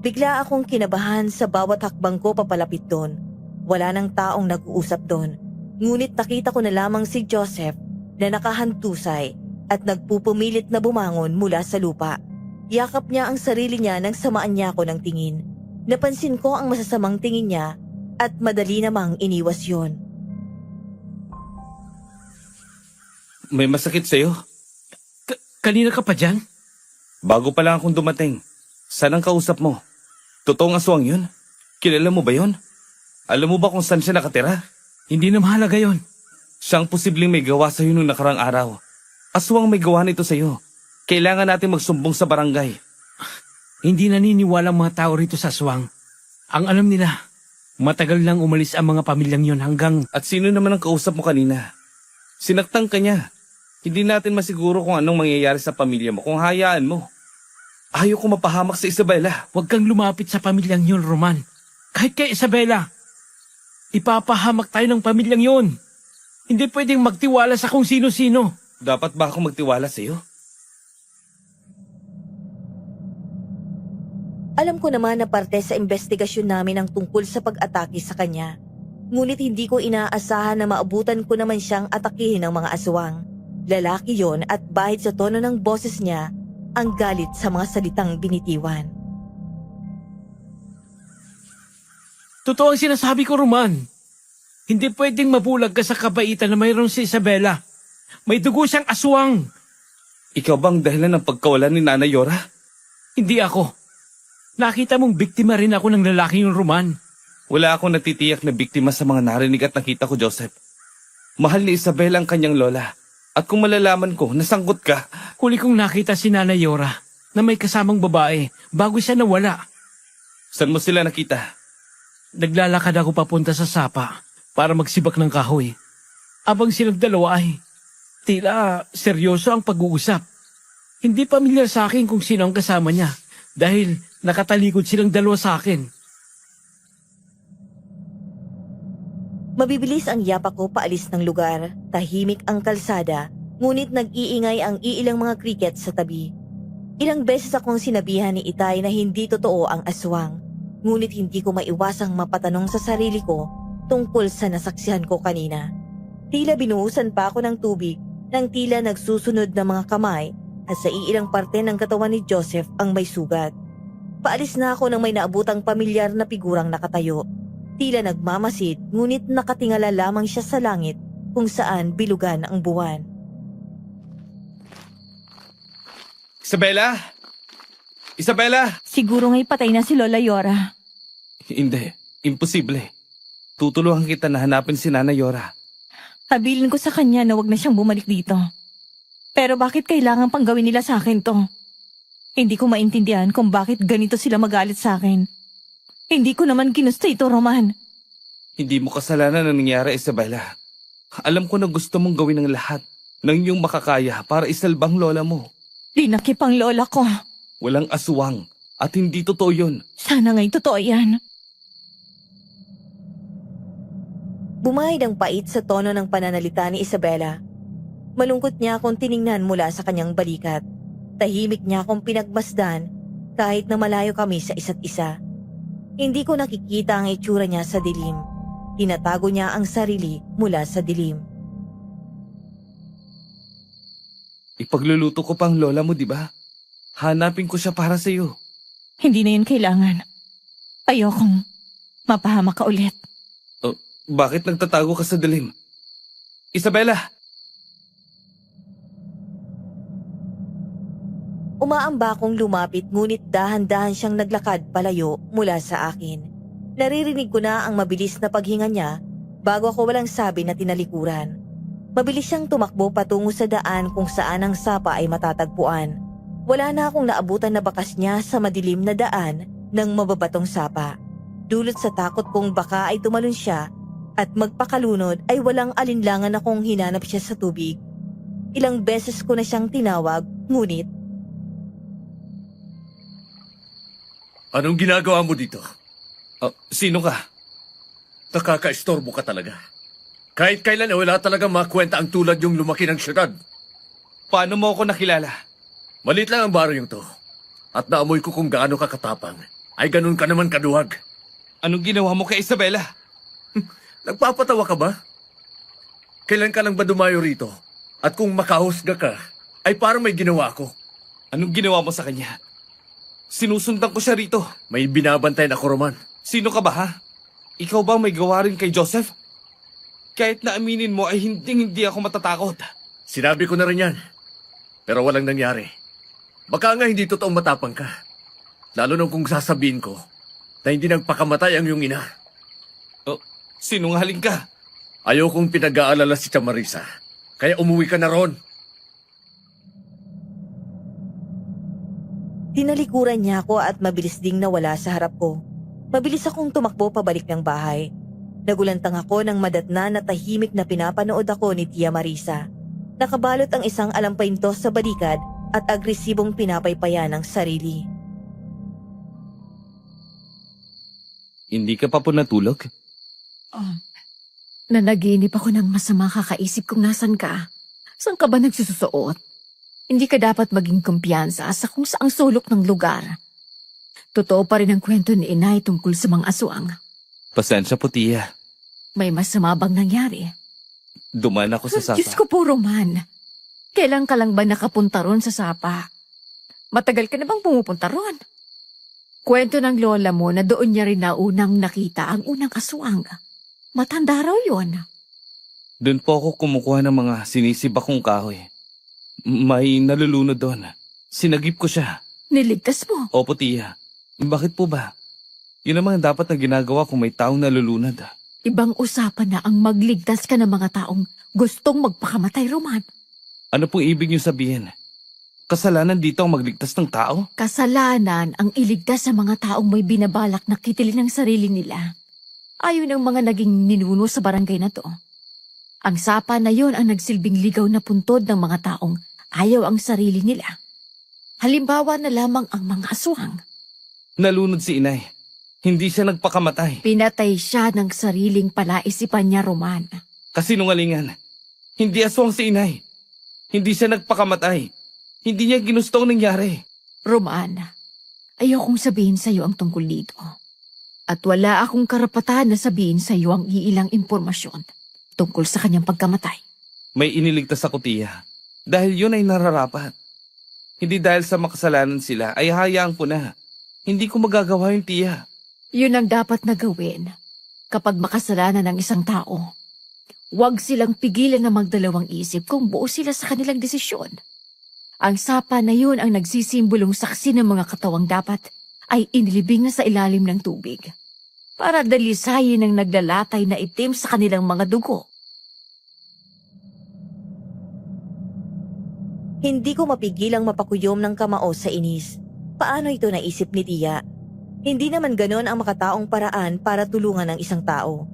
Bigla akong kinabahan sa bawat hakbang ko papalapit doon. Wala nang taong nag-uusap doon. Ngunit nakita ko na lamang si Joseph na nakahantusay at nagpupumilit na bumangon mula sa lupa. Yakap niya ang sarili niya nang samaan niya ako ng tingin. Napansin ko ang masasamang tingin niya at madali namang iniwas yon. May masakit sa'yo? Kanina ka pa dyan? Bago pa lang akong dumating. Saan ang kausap mo? Totoong aswang yun? Kilala mo ba yun? Alam mo ba kung saan siya nakatira? Hindi na mahalaga yon. Siyang posibleng may gawa sa'yo nung nakarang araw. Aswang may gawa nito sa'yo. Kailangan natin magsumbong sa barangay. Hindi naniniwala ang mga tao rito sa aswang. Ang alam nila, matagal lang umalis ang mga pamilyang yon hanggang... At sino naman ang kausap mo kanina? Sinaktan ka niya. Hindi natin masiguro kung anong mangyayari sa pamilya mo kung hayaan mo. Ayaw ko mapahamak sa Isabela. Huwag kang lumapit sa pamilyang yon, Roman. Kahit kay Isabela. Ipapahamak tayo ng pamilyang yon. Hindi pwedeng magtiwala sa kung sino-sino. Dapat ba ako magtiwala sa'yo? Alam ko naman na parte sa investigasyon namin ang tungkol sa pag-atake sa kanya. Ngunit hindi ko inaasahan na maabutan ko naman siyang atakihin ng mga aswang. Lalaki yon at bahid sa tono ng boses niya ang galit sa mga salitang binitiwan. Totoo ang sinasabi ko, Roman. Hindi pwedeng mabulag ka sa kabaitan na mayroon si Isabela. May dugo siyang aswang. Ikaw bang dahilan ng pagkawala ni Nanay Yora? Hindi ako. Nakita mong biktima rin ako ng lalaking yung Roman. Wala akong natitiyak na biktima sa mga narinig at nakita ko, Joseph. Mahal ni Isabel ang kanyang lola. At kung malalaman ko, nasangkot ka. Huli kong nakita si Nanay Yora na may kasamang babae bago siya nawala. Saan mo sila nakita? Naglalakad ako papunta sa sapa para magsibak ng kahoy. Abang silang dalawa ay tila seryoso ang pag-uusap. Hindi pamilyar sa akin kung sino ang kasama niya dahil nakatalikod silang dalawa sa akin. Mabibilis ang yapa ko paalis ng lugar, tahimik ang kalsada, ngunit nag-iingay ang iilang mga cricket sa tabi. Ilang beses akong sinabihan ni Itay na hindi totoo ang aswang, ngunit hindi ko maiwasang mapatanong sa sarili ko tungkol sa nasaksihan ko kanina. Tila binuhusan pa ako ng tubig nang tila nagsusunod na mga kamay at sa iilang parte ng katawan ni Joseph ang may sugat. Paalis na ako nang may naabutang pamilyar na figurang nakatayo. Tila nagmamasid ngunit nakatingala lamang siya sa langit kung saan bilugan ang buwan. Isabela! Isabela! Siguro nga'y patay na si Lola Yora. Hindi. Imposible. Tutulungan kita na hanapin si Nanay Yora. Habilin ko sa kanya na wag na siyang bumalik dito. Pero bakit kailangan pang gawin nila sa akin to? Hindi ko maintindihan kung bakit ganito sila magalit sa akin. Hindi ko naman ginusto ito, Roman. Hindi mo kasalanan ang nangyari, Isabela. Alam ko na gusto mong gawin ang lahat ng iyong makakaya para isalbang lola mo. Linakip ang lola ko. Walang aswang at hindi totoo yun. Sana nga'y totoo yan. Bumahid ang pait sa tono ng pananalita ni Isabela. Malungkot niya akong tiningnan mula sa kanyang balikat. Tahimik niya akong pinagmasdan kahit na malayo kami sa isa't isa. Hindi ko nakikita ang itsura niya sa dilim. Tinatago niya ang sarili mula sa dilim. Ipagluluto ko pa ang lola mo, di ba? Hanapin ko siya para sa iyo. Hindi na yun kailangan. Ayokong mapahamak ka ulit. Bakit nagtatago ka sa dilim? Isabela! Umaamba akong lumapit ngunit dahan-dahan siyang naglakad palayo mula sa akin. Naririnig ko na ang mabilis na paghinga niya bago ako walang sabi na tinalikuran. Mabilis siyang tumakbo patungo sa daan kung saan ang sapa ay matatagpuan. Wala na akong naabutan na bakas niya sa madilim na daan ng mababatong sapa. Dulot sa takot kong baka ay tumalon siya at magpakalunod ay walang alinlangan akong hinanap siya sa tubig. Ilang beses ko na siyang tinawag ngunit Anong ginagawa mo dito? Sino ka? Nakaka-istorbo ka talaga. Kahit kailan wala talagang makwenta ang tulad yung lumaki ng syudad. Paano mo ako nakilala? Malit lang ang baryong to. At naamoy ko kung gaano ka katapang. Ay ganun ka naman kaduwag. Anong ginawa mo kay Isabela? Nagpapatawa ka ba? Kailan ka lang ba dumayo rito? At kung makahusga ka, ay parang may ginawa ako. Anong ginawa mo sa kanya? Sinusundan ko siya rito. May binabantay na ako, Roman. Sino ka ba, ha? Ikaw ba may gawa rin kay Joseph? Kahit na aminin mo ay hindi ako matatakot. Sinabi ko na rin yan. Pero walang nangyari. Baka nga hindi totoong matapang ka. Lalo nung kung sasabihin ko na hindi nagpakamatay ang iyong ina. Oh, sinungaling ka. Ayokong pinag-aalala si Chamarisa. Kaya umuwi ka na ron. Tinalikuran niya ako at mabilis ding nawala sa harap ko. Mabilis akong tumakbo pabalik ng bahay. Nagulantang ako ng madatna na tahimik na pinapanood ako ni Tia Marisa. Nakabalot ang isang alampaintos sa balikat at agresibong pinapaypayan ng sarili. Hindi ka pa po natulog? Nanaginip ako ng masama kakaisip kung nasan ka. Saan ka ba nagsusuot? Hindi ka dapat maging kumpiyansa sa kung saang sulok ng lugar. Totoo pa rin ang kwento ni Inay tungkol sa mga aswang. Pasensya po, Tia. May masama bang nangyari? Dumaan ako sa sapa. Diyos ko po, Roman. Kailan ka lang ba nakapunta ron sa sapa? Matagal ka na bang pumupunta ron? Kwento ng lola mo na doon niya rin na unang nakita ang unang aswang. Matanda raw yun. Doon po ako kumukuha ng mga sinisibak kong kahoy. May nalulunod doon. Sinagip ko siya. Niligtas mo. Opo, Tia. Bakit po ba? Yun naman ang dapat na ginagawa kung may taong nalulunod. Ibang usapan na ang magligtas ka ng mga taong gustong magpakamatay, Roman. Ano pong ibig niyo sabihin? Kasalanan dito ang magligtas ng tao? Kasalanan ang iligtas sa mga taong may binabalak na kitilin ang sarili nila. Ayon ang mga naging ninuno sa barangay na to. Ang sapa na yon ang nagsilbing ligaw na puntod ng mga taong ayaw ang sarili nila. Halimbawa na lamang ang mga aswang. Nalunod si Inay. Hindi siya nagpakamatay. Pinatay siya ng sariling palaisipan niya, Roman. Kasinungalingan. Hindi aswang si Inay. Hindi siya nagpakamatay. Hindi niya ginusto ang nangyari. Roman, ayokong sabihin sa iyo ang tungkol dito. At wala akong karapatan na sabihin sa iyo ang iilang impormasyon tungkol sa kanyang pagkamatay. May iniligtas ako, Tia. Dahil yun ay nararapat. Hindi dahil sa makasalanan sila ay hayaan ko na. Hindi ko magagawa yung, Tia. Yun ang dapat na gawin kapag makasalanan ng isang tao. Huwag silang pigilan na magdalawang isip kung buo sila sa kanilang desisyon. Ang sapa na yun ang nagsisimbolong saksi ng mga katawang dapat ay inilibing na sa ilalim ng tubig para dalisayin ang naglalatay na itim sa kanilang mga dugo. Hindi ko mapigilang mapakuyom ng kamao sa inis. Paano ito naisip ni Tia? Hindi naman ganon ang makataong paraan para tulungan ang isang tao.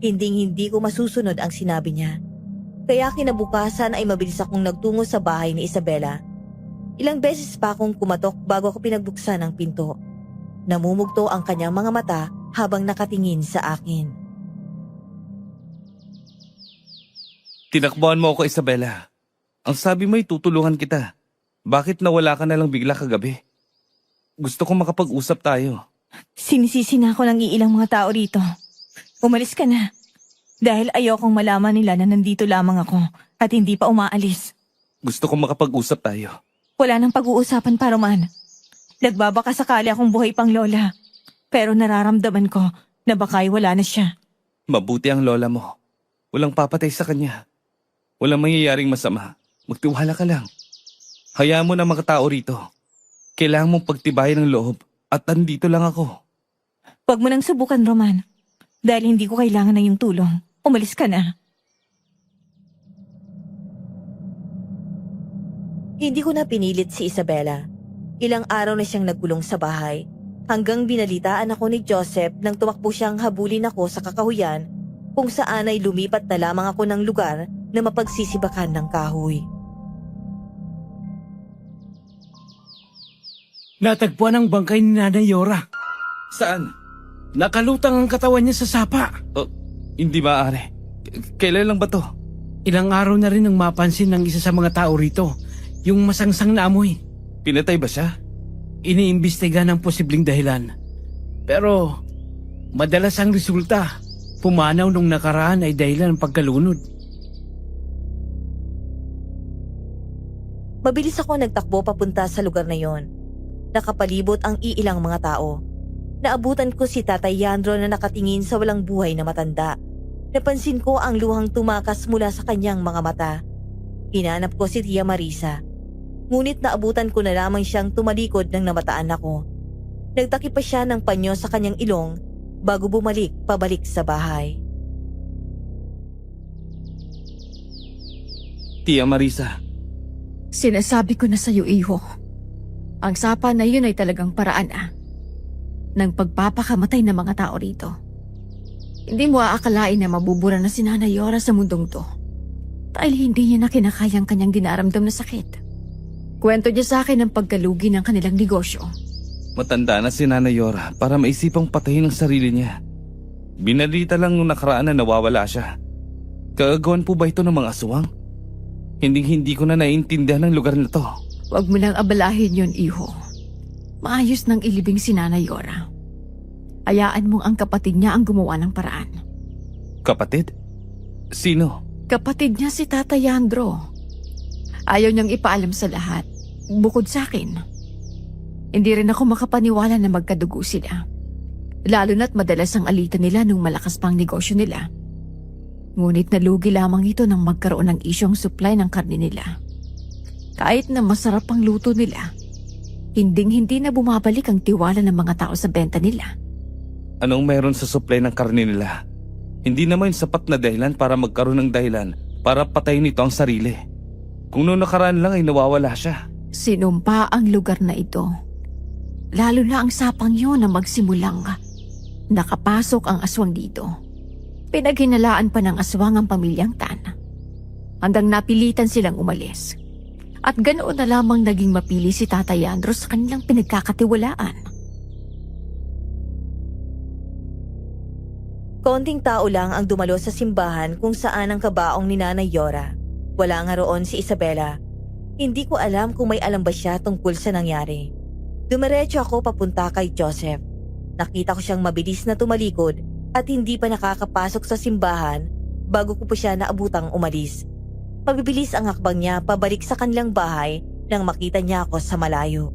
Hindi ko masusunod ang sinabi niya. Kaya kinabukasan ay mabilis akong nagtungo sa bahay ni Isabela. Ilang beses pa akong kumatok bago ako pinagbuksan ang pinto. Namumugto ang kanyang mga mata habang nakatingin sa akin. Tinakbuhan mo ako, Isabela. Ang sabi mo ay tutulungan kita. Bakit nawala ka na lang bigla kagabi? Gusto kong makapag-usap tayo. Sinisisi na ako ng iilang mga tao rito. Umalis ka na. Dahil ayokong malaman nila na nandito lamang ako at hindi pa umaalis. Gusto kong makapag-usap tayo. Wala nang pag-uusapan pa, Roman. Nagbabaka sakali akong buhay pang lola. Pero nararamdaman ko na baka'y wala na siya. Mabuti ang lola mo. Walang papatay sa kanya. Walang mangyayaring masama. Magtiwala ka lang. Hayaan mo na mga tao rito. Kailangan mong pagtibayan ng loob at andito lang ako. Huwag mo nang subukan, Roman. Dahil hindi ko kailangan ng iyong tulong. Umalis ka na. Hindi ko na pinilit si Isabela. Ilang araw na siyang nagkulong sa bahay. Hanggang binalitaan ako ni Joseph nang tumakbo siyang habulin ako sa kakahuyan kung saan ay lumipat na lamang ako ng lugar na mapagsisibakan ng kahoy. Natagpuan ang bangkay ni Nanay Yora. Saan? Nakalutang ang katawan niya sa sapa. Oh, hindi maaari. Kailan lang ba to? Ilang araw na rin ang mapansin ng isa sa mga tao rito. Yung masangsang na amoy. Pinatay ba siya? Iniimbestiga ng posibleng dahilan. Pero madalas ang resulta, pumanaw nung nakaraan ay dahilan ng pagkalunod. Mabilis ako nagtakbo papunta sa lugar na yon. Nakapalibot ang iilang mga tao. Naabutan ko si Tatay Yandro na nakatingin sa walang buhay na matanda. Napansin ko ang luhang tumakas mula sa kanyang mga mata. Hinanap ko si Tia Marisa. Ngunit naabutan ko na lamang siyang tumalikod nang namataan ako. Nagtakip pa siya ng panyo sa kanyang ilong bago bumalik pabalik sa bahay. Tia Marisa, Sinasabi ko na sa'yo, iho. Ang sapa na yun ay talagang paraan ng pagpapakamatay ng mga tao rito. Hindi mo aakalain na mabubura na si Nanay Yora sa mundong to. Dahil hindi niya na kinakayang kanyang dinaramdam na sakit. Kwento niya sa akin ang pagkalugi ng kanilang negosyo. matanda na si Nanay Yora para maisipang patayin ang sarili niya. Binalita lang nung nakaraan na nawawala siya. Kagagawan po ba ito ng mga aswang? Hindi ko na naiintindihan ang lugar na to. Huwag mo lang abalahin yon, iho. Maayos nang ilibing si Nanay Yora. Hayaan mong ang kapatid niya ang gumawa ng paraan. Kapatid? Sino? Kapatid niya si Tata Yandro. Ayaw niyang ipaalam sa lahat, bukod sa akin. Hindi rin ako makapaniwala na magkadugo sila. Lalo na't madalas ang alitan nila nung malakas pang negosyo nila. Ngunit nalugi lamang ito nang magkaroon ng isyong supply ng karne nila. Kahit na masarap ang luto nila, hindi na bumabalik ang tiwala ng mga tao sa benta nila. Anong meron sa supply ng karne nila? Hindi naman sapat na dahilan para magkaroon ng dahilan para patayin ito ang sarili. Kung noong nakaraan lang ay nawawala siya. Sinumpa ang lugar na ito. Lalo na ang sapang yun na magsimulang nakapasok ang aswang dito. Pinaghinalaan pa ng aswang ang pamilyang Tan. Hanggang napilitan silang umalis. At ganoon na lamang naging mapili si Tatay Andros sa kanilang pinagkakatiwalaan. Konting tao lang ang dumalo sa simbahan kung saan ang kabaong ni Nanay Yora. Wala nga roon si Isabela. Hindi ko alam kung may alam ba siya tungkol sa nangyari. Dumiretso ako papunta kay Joseph. Nakita ko siyang mabilis na tumalikod at hindi pa nakakapasok sa simbahan bago ko pa siya naabutang umalis. Mabibilis ang hakbang niya pabalik sa kanilang bahay nang makita niya ako sa malayo.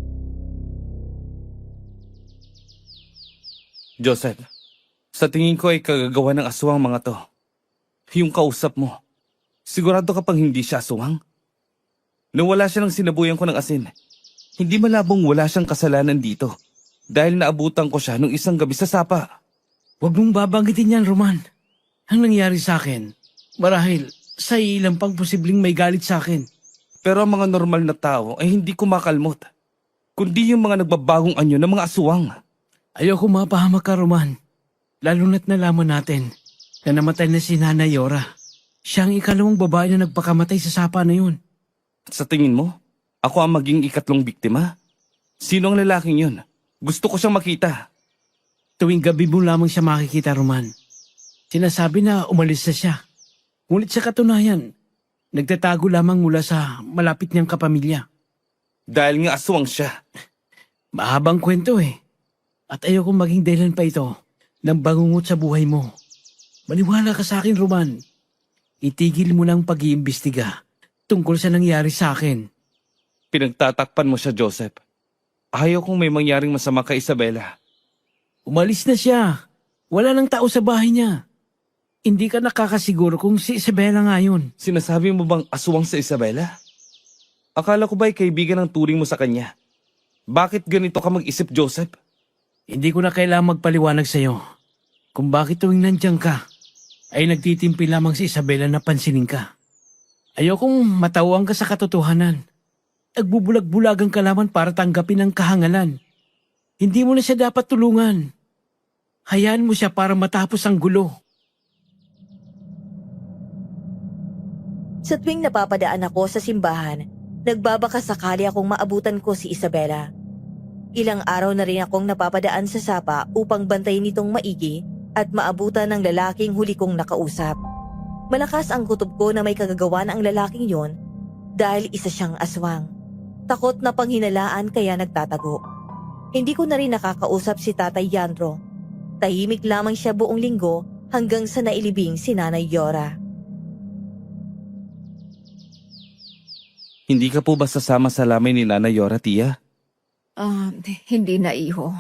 Joseph, sa tingin ko ay kagagawa ng aswang mga to. Yung kausap mo, sigurado ka pang hindi siya aswang? Nung wala siya ng sinabuyan ko ng asin, hindi malabong wala siyang kasalanan dito dahil naabutan ko siya nung isang gabi sa sapa. Huwag mong babanggitin yan, Roman. Ang nangyari sa akin, marahil sa ilang pang posibleng may galit sa akin. Pero ang mga normal na tao ay hindi kumakalmot, kundi yung mga nagbabagong anyo ng mga aswang. Ayoko mapahamak ka, Roman. Lalo na't nalaman natin na namatay na si Nanay Yora. Siya ang ikalawang babae na nagpakamatay sa sapa na yun. At sa tingin mo, ako ang maging ikatlong biktima? Sino ang lalaking yun? Gusto ko siyang makita. Tuwing gabi mo lamang siya makikita, Roman. Sinasabi na umalis na siya. Ngunit sa katunayan, nagtatago lamang mula sa malapit niyang kapamilya. Dahil nga aswang siya. Mahabang kwento eh. At ayoko maging dahilan pa ito ng bangungot sa buhay mo. Maniwala ka sa akin, Roman. Itigil mo ng pag-iimbestiga tungkol sa nangyari sa akin. Pinagtatakpan mo siya, Joseph. Ayaw kong may mangyaring masama kay Isabela. Umalis na siya. Wala nang tao sa bahay niya. Hindi ka nakakasiguro kung si Isabela nga yun. Sinasabi mo bang aswang sa Isabela? Akala ko ba'y kaibigan ng turing mo sa kanya? Bakit ganito ka mag-isip, Joseph? Hindi ko na kailangang magpaliwanag sa'yo kung bakit tuwing nandiyan ka ay nagtitimpi lamang si Isabela na pansinin ka. Ayokong matawang ka sa katotohanan. Nagbubulag-bulagan ka lamang para tanggapin ang kahangalan. Hindi mo na siya dapat tulungan. Hayaan mo siya para matapos ang gulo. Sa tuwing napapadaan ako sa simbahan, nagbabaka sakali akong maabutan ko si Isabela. Ilang araw na rin akong napapadaan sa sapa upang bantayin itong maigi at maabutan ng lalaking huli kong nakausap. Malakas ang kutob ko na may kagagawan ang lalaking yon dahil isa siyang aswang. Takot na panghinalaan kaya nagtatago. Hindi ko na rin nakakausap si Tatay Yandro. Tahimik lamang siya buong linggo hanggang sa nailibing si Nanay Yora. Hindi ka po ba sasama sa lamay ni Nanay Yora, Tia? Hindi na, iho.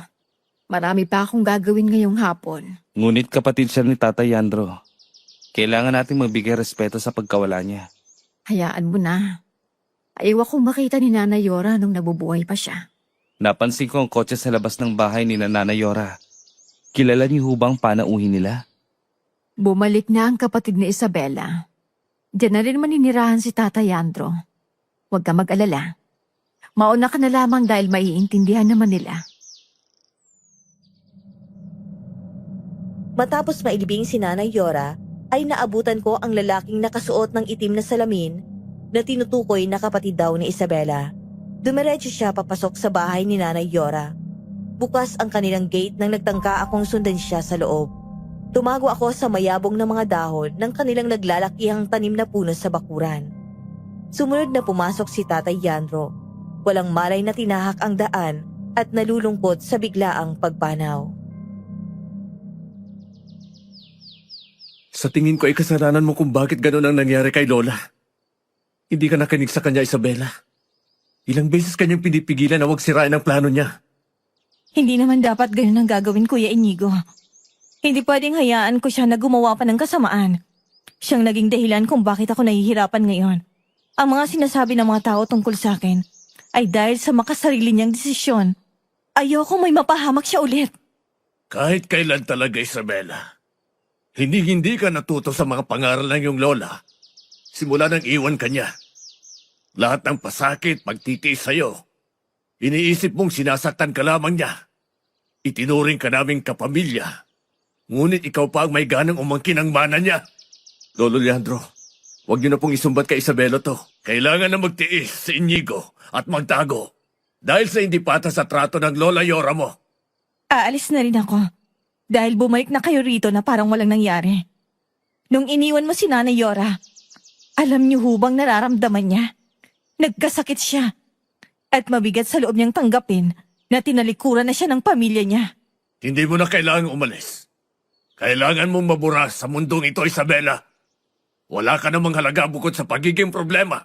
Marami pa akong gagawin ngayong hapon. Ngunit kapatid siya ni Tatay Yandro. Kailangan nating magbigay respeto sa pagkawala niya. Hayaan mo na. Ayaw akong makita ni Nanay Yora nung nabubuhay pa siya. Napansin ko ang kotse sa labas ng bahay ni Nanay Yora. Kilala niyo hubang panauhin nila? Bumalik na ang kapatid ni Isabela. Diyan na rin maninirahan si Tatay Yandro. Huwag ka mag-alala. Mauna ka na lamang dahil maiintindihan naman nila. Matapos mailibing si Nanay Yora, ay naabutan ko ang lalaking nakasuot ng itim na salamin na tinutukoy na kapatid daw ni Isabela. Dumiretso siya papasok sa bahay ni Nanay Yora. Bukas ang kanilang gate nang nagtangka akong sundan siya sa loob. Tumago ako sa mayabong na mga dahon ng kanilang naglalakihang tanim na puno sa bakuran. Sumunod na pumasok si Tatay Yandro. Walang malay na tinahak ang daan at nalulungkot sa biglaang pagpanaw. Sa tingin ko ay kasalanan mo kung bakit ganun ang nangyari kay Lola. Hindi ka nakinig sa kanya, Isabela. Ilang beses kanyang pinipigilan na huwag sirain ang plano niya. Hindi naman dapat ganun ang gagawin, Kuya Inigo. Hindi pwedeng hayaan ko siya na gumawa pa ng kasamaan. Siyang naging dahilan kung bakit ako nahihirapan ngayon. Ang mga sinasabi ng mga tao tungkol sa akin ay dahil sa makasarili niyang desisyon. Ayoko may mapahamak siya ulit. Kahit kailan talaga, Isabela. Hindi ka natuto sa mga pangaral ng iyong lola. Simula nang iwan ka niya. Lahat ng pasakit, pagtitiis sa'yo. Iniisip mong sinasaktan ka lamang niya. Itinuring ka naming kapamilya. Ngunit ikaw pa ang may ganang umangkin ng mana niya. Lolo Leandro, huwag niyo na pong isumbat kay Isabelo to. Kailangan na magtiis si Inigo at magtago. Dahil sa hindi patas sa trato ng Lola Yora mo. Aalis na rin ako. Dahil bumalik na kayo rito na parang walang nangyari. Nung iniwan mo si Nanay Yora, alam niyo hubang nararamdaman niya? Nagkasakit siya. At mabigat sa loob niyang tanggapin na tinalikuran na siya ng pamilya niya. Hindi mo na kailangang umalis. Kailangan mong mabura sa mundong ito, Isabela. Wala ka namang halaga bukod sa pagiging problema.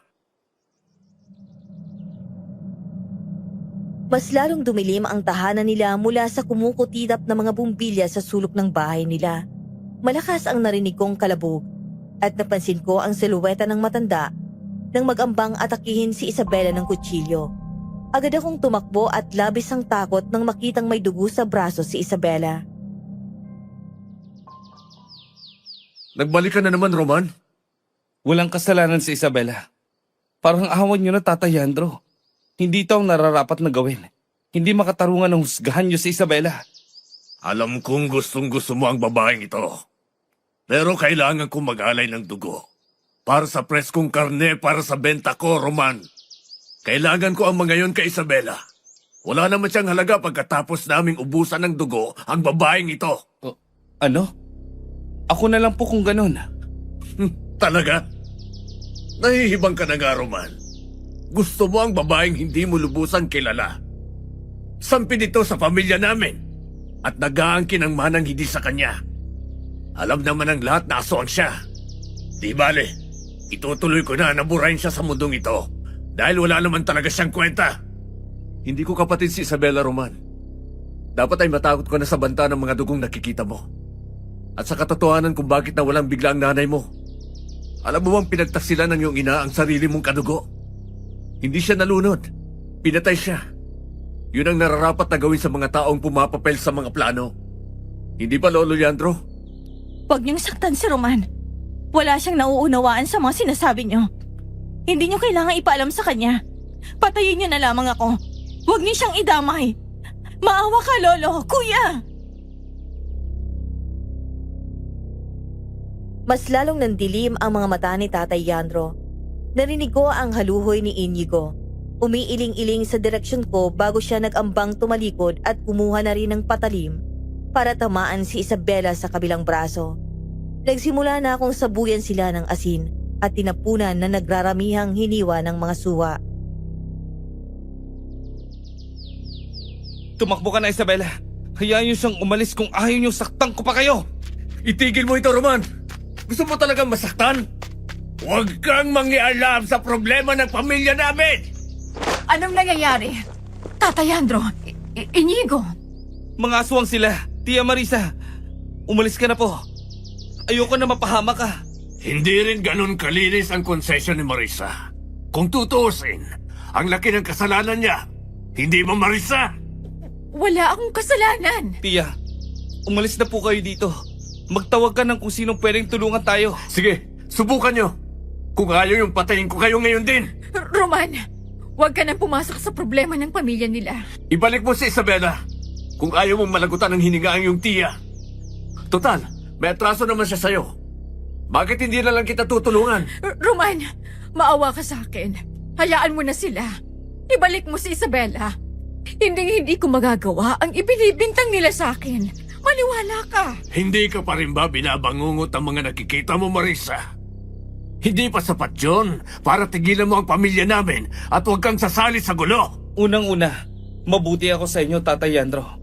Mas lalong dumilim ang tahanan nila mula sa kumukutidap na mga bumbilya sa sulok ng bahay nila. Malakas ang narinig kong kalabog at napansin ko ang siluweta ng matanda nang mag-ambang atakihin si Isabela ng kutsilyo. Agad akong tumakbo at labis ang takot nang makitang may dugo sa braso si Isabela. Nagbalik ka na naman, Roman. Walang kasalanan si Isabela. Parang awan niyo na, Tatay Yandro. Hindi ito ang nararapat na gawin. Hindi makatarungan ng husgahan niyo si Isabela. Alam kong gustong-gusto mo ang babaeng ito. Pero kailangan kong mag-alay ng dugo. Para sa preskong karne, para sa benta ko, Roman. Kailangan ko ang mga yon kay Isabela. Wala naman siyang halaga pagkatapos naming ubusan ng dugo ang babaeng ito. Ano? Ako na lang po kung ganun. Talaga? Nahihibang ka na nga, Roman. Gusto mo ang babaeng hindi mo lubusang kilala. Sampid ito sa pamilya namin. At nag-aangkin ang manang hindi sa kanya. Alam naman ng lahat na aswang siya. Di bale, itutuloy ko na burahin siya sa mundong ito. Dahil wala naman talaga siyang kwenta. Hindi ko kapatid si Isabela, Roman. Dapat ay matakot ko na sa banta ng mga dugong nakikita mo. At sa katotohanan kung bakit nawalang bigla ang nanay mo. Alam mo bang pinagtaksilan ng iyong ina ang sarili mong kadugo? Hindi siya nalunod. Pinatay siya. Yun ang nararapat na gawin sa mga taong pumapapel sa mga plano. Hindi ba, Lolo Leandro? Huwag niyong saktan si Roman. Wala siyang nauunawaan sa mga sinasabi niyo. Hindi niyo kailangan ipaalam sa kanya. Patayin niyo na lamang ako. Huwag niyo siyang idamay. Maawa ka, Lolo. Kuya! Mas lalong nandilim ang mga mata ni Tatay Yandro. Narinig ko ang haluhoy ni Inigo. Umiiling-iling sa direksyon ko bago siya nag-ambang tumalikod at kumuha na rin ng patalim para tamaan si Isabela sa kabilang braso. Nagsimula na akong sabuyan sila ng asin at tinapunan na nagraramihang hiniwa ng mga suwa. Tumakbo ka na, Isabela. Hayaan niyo siyang umalis kung ayaw niyo saktan ko pa kayo. Itigil mo ito, Roman! Gusto mo talagang masaktan? Huwag kang mangialam sa problema ng pamilya namin! Anong nangyayari? Tatay Andro, Inigo. Mga aswang sila. Tia Marisa, umalis ka na po. Ayoko na mapahama ka. Hindi rin ganun kalinis ang konsesyon ni Marisa. Kung tutuusin, ang laki ng kasalanan niya. Hindi ba, Marisa? Wala akong kasalanan. Tia, umalis na po kayo dito. Magtawag ka ng kung sinong pwedeng tulungan tayo. Sige, subukan nyo. Kung ayaw yung patayin ko kayo ngayon din. Roman, huwag ka nang pumasok sa problema ng pamilya nila. Ibalik mo si Isabela. Kung ayaw mong malagutan ng hininga ang iyong tiya. Total, may atraso naman siya sa'yo. Bakit hindi na lang kita tutulungan? Roman, maawa ka sa akin. Hayaan mo na sila. Ibalik mo si Isabela. Hindi ko magagawa ang ibinibintang nila sa akin. Maniwala ka. Hindi ka pa rin ba binabangungot ang mga nakikita mo, Marisa? Hindi pa sapat yun para tigilan mo ang pamilya namin at huwag kang sasali sa gulo. Unang-una, mabuti ako sa inyo, Tatay Andro.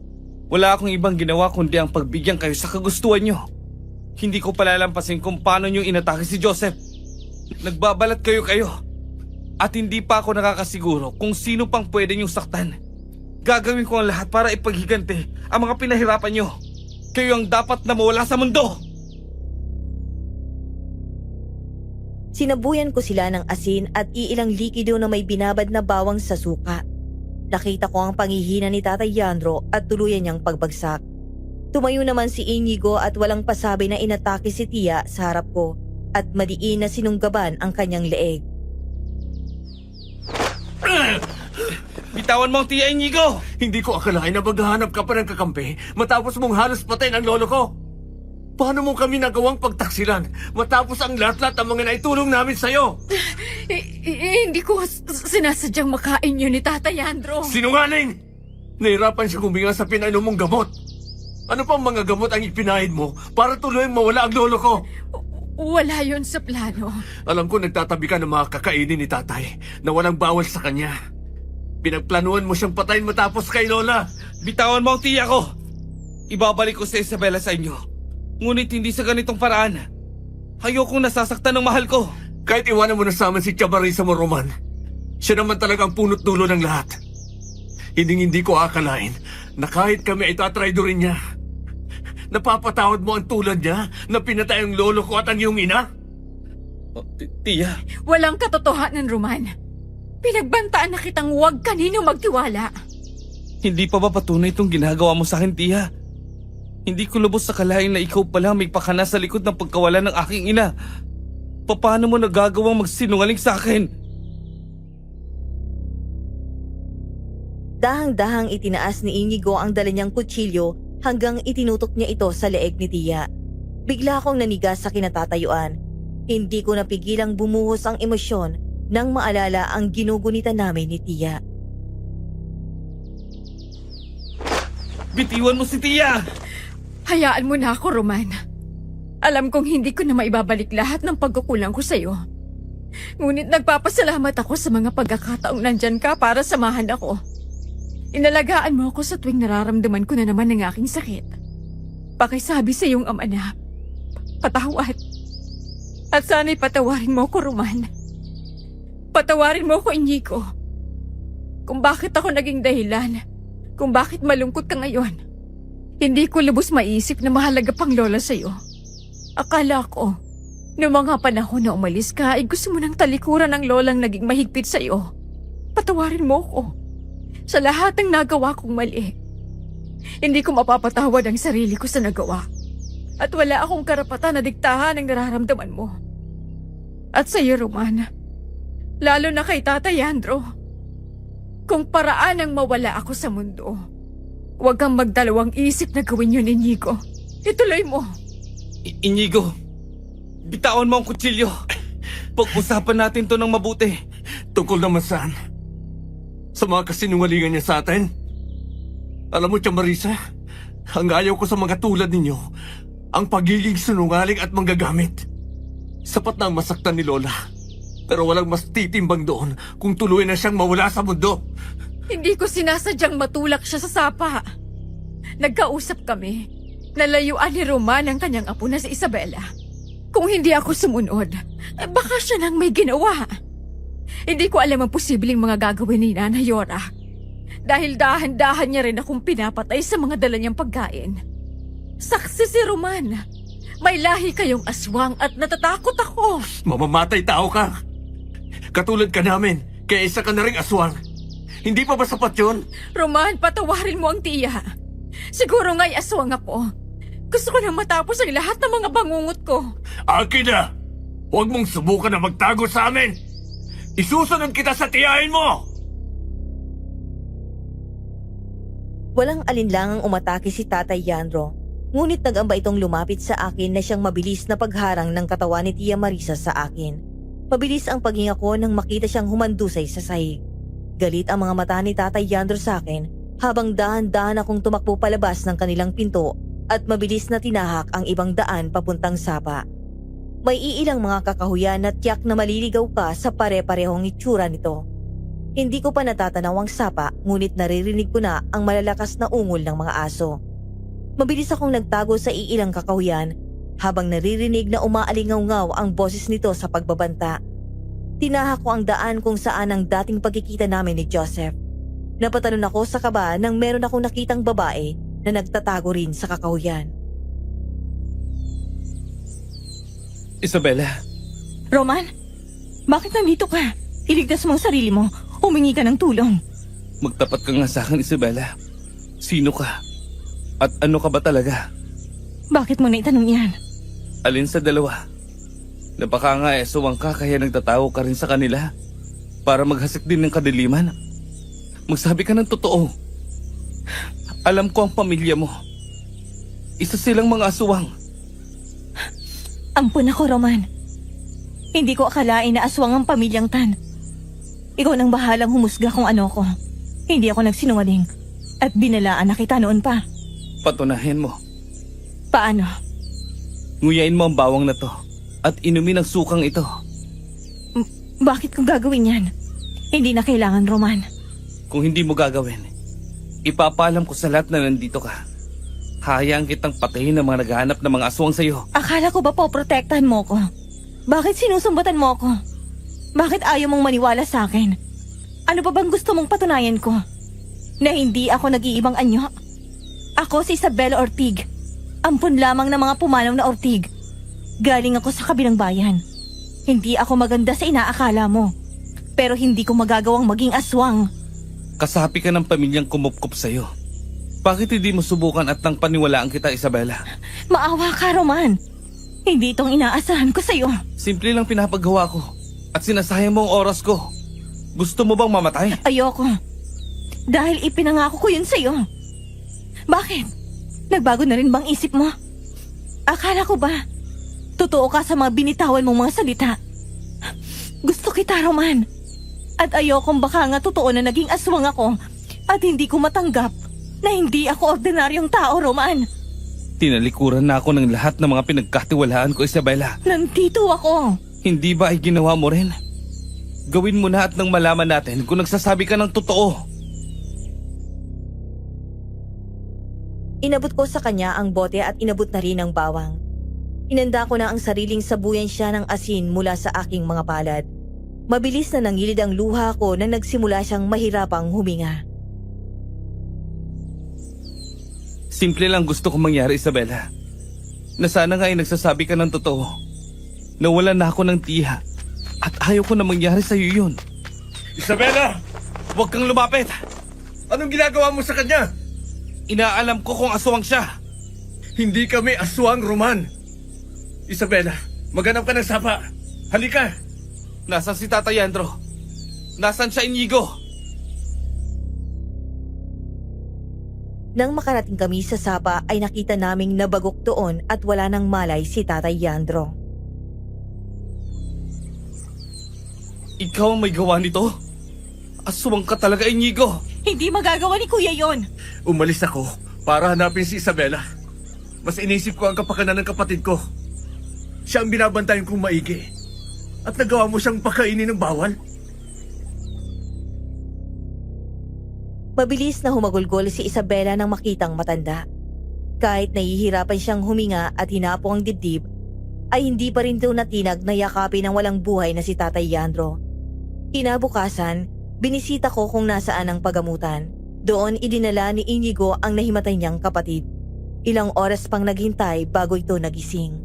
Wala akong ibang ginawa kundi ang pagbigyan kayo sa kagustuhan nyo. Hindi ko palalampasin kung paano nyo inatake si Joseph. Nagbabalat kayo. At hindi pa ako nakakasiguro kung sino pang pwede nyong saktan. Gagawin ko ang lahat para ipaghigante ang mga pinahirapan nyo. Kayo ang dapat na mawala sa mundo. Sinabuyan ko sila ng asin at iilang likido na may binabad na bawang sa suka. Nakita ko ang pangihina ni Tatay Yandro at tuluyan niyang pagbagsak. Tumayo naman si Inigo at walang pasabi na inatake si Tia sa harap ko at madiin na sinunggaban ang kanyang leeg. Bitawan mo ang Tia Inigo! Hindi ko akalain na maghahanap ka pa ng kakampi matapos mong halos patayin ang lolo ko. Paano mo kami nagawang pagtaksilan matapos ang lahat-lahat ng mga naitulong namin sa'yo? Hindi ko sinasadyang makain yun ni Tatay Andro. Sinungaling! Nahirapan siya huminga sa pinainom mong gamot. Ano pang mga gamot ang ipinahid mo para tuluyang mawala ang lolo ko? Wala yun sa plano. Alam ko nagtatabi ka ng mga kakainin ni tatay na walang bawal sa kanya. Pinagplanuhan mo siyang patayin matapos kay Lola. Bitawan mo ang Tia ko! Ibabalik ko si Isabela sa inyo. Ngunit hindi sa ganitong paraan. Ayokong nasasaktan ng mahal ko. Kahit iwanan mo na sa amin si Chamarisa mo, Roman. Siya naman talagang punot dulo ng lahat. Hindi ko akalain na kahit kami ay tatraydorin niya. Napapatawad mo ang tulad niya na pinatay ang lolo ko at ang iyong ina? Oh, Tia, Walang katotohanan, Roman. Pinagbantaan na kitang huwag kanino magtiwala. hindi pa ba patunay itong ginagawa mo sa akin, Tia? Hindi ko lubos sa kalain na ikaw pala may pakana sa likod ng pagkawala ng aking ina. Paano mo nagagawang magsinungaling sa akin? Dahang-dahang itinaas ni Inigo ang dala niyang kutsilyo hanggang itinutok niya ito sa leeg ni Tia. Bigla akong nanigas sa kinatatayuan. Hindi ko napigilang bumuhos ang emosyon nang maalala ang ginugunitan namin ni Tia. Bitiwan mo si Tia! Hayaan mo na ako, Roman. Alam kong hindi ko na maibabalik lahat ng pagkukulang ko sa'yo. Ngunit nagpapasalamat ako sa mga pagkakataong nandyan ka para samahan ako. Inalagaan mo ako sa tuwing nararamdaman ko na naman ng aking sakit. Pakisabi sa iyong ama na, patawad. At sana'y patawarin mo ko, Roman. Patawarin mo ko, Inigo. Kung bakit ako naging dahilan, kung bakit malungkot ka ngayon. Hindi ko lubos maisip na mahalaga pang lola sa'yo. Akala ko, noong mga panahon na umalis ka, ay gusto mo ng talikuran ng lolang naging mahigpit sa'yo. Patawarin mo ko sa lahat ng nagawa kong mali. Hindi ko mapapatawad ang sarili ko sa nagawa. At wala akong karapatan na diktahan ang nararamdaman mo. At sa'yo, Roman, lalo na kay Tatay Andro, kung paraan ang mawala ako sa mundo, huwag kang magdalawang isip na gawin yun, Inigo. Ituloy mo. Inigo, bitawan mo ang kutsilyo. Pag-usapan natin to ng mabuti. Tungkol naman saan? Sa mga kasinungalingan niya sa atin? Alam mo, Chamarisa, ang ayaw ko sa mga tulad ninyo, ang pagiging sinungaling at manggagamit. Sapat na ang masaktan ni Lola. Pero walang mas titimbang doon kung tuloy na siyang mawala sa mundo. Hindi ko sinasadyang matulak siya sa sapa. Nagkausap kami. Nalayuan ni Roman ang kanyang apo na si Isabela. Kung hindi ako sumunod, baka siya nang may ginawa. Hindi ko alam ang posibleng mga gagawin ni Nana Yora. Dahil dahan-dahan niya rin akong pinapatay sa mga dala niyang pagkain. Saksi si Roman. May lahi kayong aswang at natatakot ako. Mamamatay tao ka. Katulad ka namin, kaya isa ka na ring aswang. Hindi pa ba sapat yun? Roman, patawarin mo ang tiya. Siguro nga'y aswang ako. Gusto ko nang matapos ang lahat ng mga bangungot ko. Akin na! Huwag mong subukan na magtago sa amin! Isusunod kita sa tiyahin mo! Walang alinlangang umatake si Tatay Yandro, ngunit nag-amba itong lumapit sa akin na siyang mabilis na pagharang ng katawan ni Tia Marisa sa akin. Mabilis ang paghinga ko nang makita siyang humandusay sa sahig. Galit ang mga mata ni Tatay Yandro sa akin habang dahan-dahan akong tumakbo palabas ng kanilang pinto at mabilis na tinahak ang ibang daan papuntang sapa. May iilang mga kakahuyan na tiyak na maliligaw ka sa pare-parehong itsura nito. Hindi ko pa natatanaw ang sapa, ngunit naririnig ko na ang malalakas na ungol ng mga aso. Mabilis akong nagtago sa iilang kakahuyan habang naririnig na umaalingaw-ngaw ang boses nito sa pagbabanta. Tinahak ko ang daan kung saan ang dating pagkikita namin ni Joseph. Napatalon ako sa kaba nang meron akong nakitang babae na nagtatago rin sa kakahuyan. Isabela, Roman, bakit nandito ka? Iligtas mo ang sarili mo. Humingi ka ng tulong. magtapat ka nga sa akin, Isabela. Sino ka? At ano ka ba talaga? Bakit mo na itanong yan? Alin sa dalawa? Na baka nga suwang ka kaya nagtatago ka rin sa kanila? Para maghasik din ng kadiliman? Magsabi ka ng totoo. Alam ko ang pamilya mo. Isa silang mga aswang. Ampun ako, Roman. Hindi ko akalain na aswang ang pamilyang Tan. Ikaw nang bahalang humusga kung ano ko. Hindi ako nagsinungaling. At binalaan na kita noon pa. Patunahin mo. Paano? Nguyain mo ang bawang na to. At inumin ang sukang ito. Bakit ko gagawin yan? Hindi na kailangan, Roman. Kung hindi mo gagawin, ipapaalam ko sa lahat na nandito ka. Hayaan kitang patayin ng mga naghahanap ng mga aswang sa'yo. Akala ko ba poprotektahan mo ko? Bakit sinusumbatan mo ko? Bakit ayaw mong maniwala sa akin? Ano pa bang gusto mong patunayan ko? Na hindi ako nag-iibang anyo? Ako si Isabela Ortig. Ampun lamang ng mga pumanaw na Ortig. Galing ako sa kabilang bayan. Hindi ako maganda sa inaakala mo. Pero hindi ko magagawang maging aswang. Kasapi ka ng pamilyang kumupkup sa'yo. Bakit hindi mo subukan at nang paniwalaan kita, Isabela? Maawa ka, Roman. Hindi itong inaasahan ko sa'yo. Simple lang pinapagawa ko. At sinasayang mo ang oras ko. Gusto mo bang mamatay? Ayoko. Dahil ipinangako ko yun sa'yo. Bakit? Nagbago na rin bang isip mo? Akala ko ba totoo ka sa mga binitawan mong mga salita? Gusto kita, Roman. At ayokong baka nga totoo na naging aswang ako at hindi ko matanggap na hindi ako ordinaryong tao, Roman. Tinalikuran na ako ng lahat ng mga pinagkatiwalaan ko, Isabela. Nandito ako. Hindi ba ay ginawa mo rin? Gawin mo na at nang malaman natin kung nagsasabi ka ng totoo. Inabot ko sa kanya ang bote at inabot na rin ang bawang. Inanda ko na ang sariling sabuyan siya ng asin mula sa aking mga palad. Mabilis na nangilid ang luha ko nang nagsimula siyang mahirapang huminga. Simple lang gusto kong mangyari, Isabela. Na sana nga ay nagsasabi ka ng totoo. Nawalan na ako ng tiya. At ayaw ko na mangyari sa'yo yun. Isabela! Huwag kang lumapit! Anong ginagawa mo sa kanya? Inaalam ko kung aswang siya. Hindi kami aswang, Roman. Isabela, maghanap ka ng sapa. Halika! Nasaan si Tata Yandro? Nasaan siya, Inigo? Nang makarating kami sa sapa ay nakita naming nabagok doon at wala nang malay si Tatay Yandro. Ikaw ang may gawa nito? Aswang ka talaga, Inigo. Hindi magagawa ni Kuya yon. Umalis ako para hanapin si Isabela. Mas inisip ko ang kapakanan ng kapatid ko. Siya ang binabantayan kong maigi. At nagawa mo siyang pakainin ng bawal? Mabilis na humagulgol si Isabela nang makitang matanda. Kahit nahihirapan siyang huminga at hinapo ang dibdib, ay hindi pa rin daw natinag na yakapin ng walang buhay na si Tatay Yandro. Kinabukasan, binisita ko kung nasaan ang pagamutan. Doon idinala ni Inigo ang nahimatay niyang kapatid. Ilang oras pang naghintay bago ito nagising.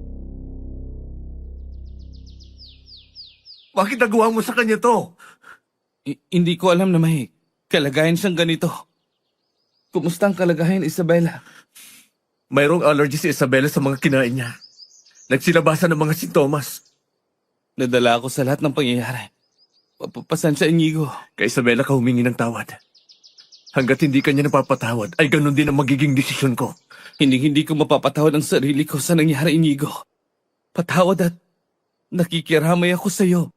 Bakit nagawa mo sa kanya to? Hindi ko alam na may kalagayan siyang ganito. Kumusta ang kalagayan, Isabela? Mayroong allergy si Isabela sa mga kinain niya. Nagsilabasan ng mga sintomas. Nadala ako sa lahat ng pangyayari. Pasensya, Inigo. Kay Isabela ka humingi ng tawad. Hanggat hindi ka niya napapatawad, ay ganun din ang magiging desisyon ko. Hindi ko mapapatawad ang sarili ko sa nangyari, Inigo. Patawad at nakikiramay ako sa iyo.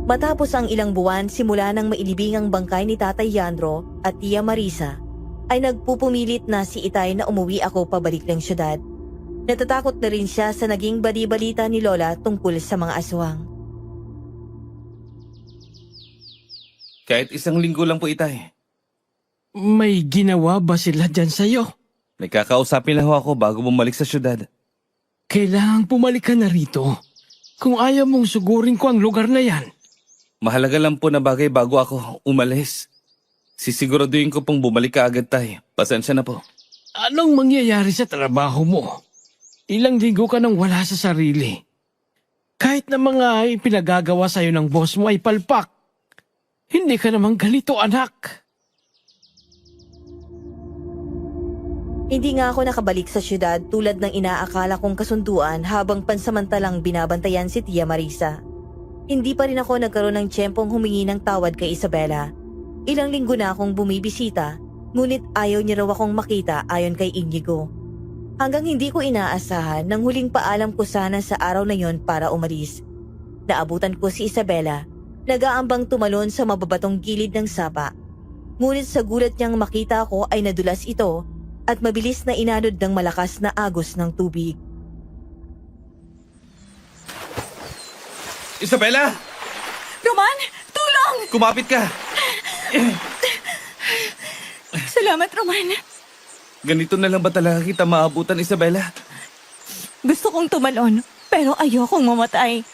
Matapos ang ilang buwan simula nang mailibing ang bangkay ni Tatay Yandro at Tia Marisa, ay nagpupumilit na si Itay na umuwi ako pabalik ng syudad. Natatakot na rin siya sa naging bali-balita ni Lola tungkol sa mga aswang. Kahit isang linggo lang po, Itay. May ginawa ba sila dyan sa'yo? May kakausapin lang ho ako bago bumalik sa syudad. Kailangang pumalik ka na rito. Kung ayaw mong sugurin ko ang lugar na yan. Mahalaga lang po na bagay bago ako umalis. Sisiguraduhin ko pong bumalik ka agad, Tay. Pasensya na po. Anong mangyayari sa trabaho mo? Ilang linggo ka nang wala sa sarili. Kahit na mga ipinagagawa sa'yo ng boss mo ay palpak. Hindi ka naman ganito, anak. Hindi nga ako nakabalik sa syudad tulad ng inaakala kong kasunduan habang pansamantalang binabantayan si Tia Marisa. Hindi pa rin ako nagkaroon ng tiyempong humingi ng tawad kay Isabela. Ilang linggo na akong bumibisita, ngunit ayaw niya raw akong makita ayon kay Inigo. Hanggang hindi ko inaasahan nang huling paalam ko sana sa araw na yon para umalis. Naabutan ko si Isabela, nag-aambang tumalon sa mababatong gilid ng sapa. Ngunit sa gulat niyang makita ko ay nadulas ito at mabilis na inanod ng malakas na agos ng tubig. Isabela! Roman! Tulong! Kumapit ka! Salamat, Roman. Ganito na lang ba talaga kita maabutan, Isabela? Gusto kong tumalon, pero ayokong mamatay.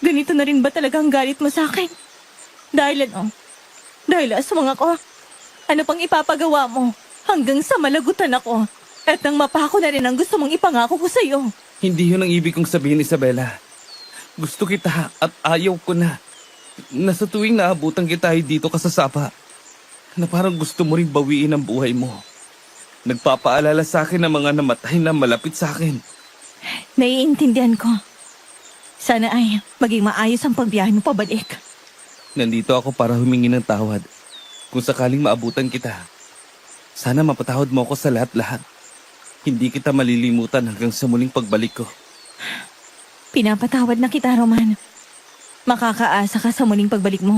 Ganito na rin ba talaga ang galit mo sa akin? Dahil ano? Dahil aswang ako? Ano pang ipapagawa mo? Hanggang sa malagutan ako. At nang mapako na rin ang gusto mong ipangako ko sa'yo. Hindi yun ang ibig kong sabihin, Isabela. Gusto kita at ayaw ko na. Nasa tuwing naabutan kita ay dito ka sa sapa. Na parang gusto mo rin bawiin ang buhay mo. Nagpapaalala sa akin ng mga namatay na malapit sa akin. Naiintindihan ko. Sana ay maging maayos ang pagbiyahe mo pabalik. Nandito ako para humingi ng tawad. Kung sakaling maabutan kita, sana mapatawad mo ako sa lahat-lahat. Hindi kita malilimutan hanggang sa muling pagbalik ko. Pinapatawad na kita, Roman. Makakaasa ka sa muling pagbalik mo.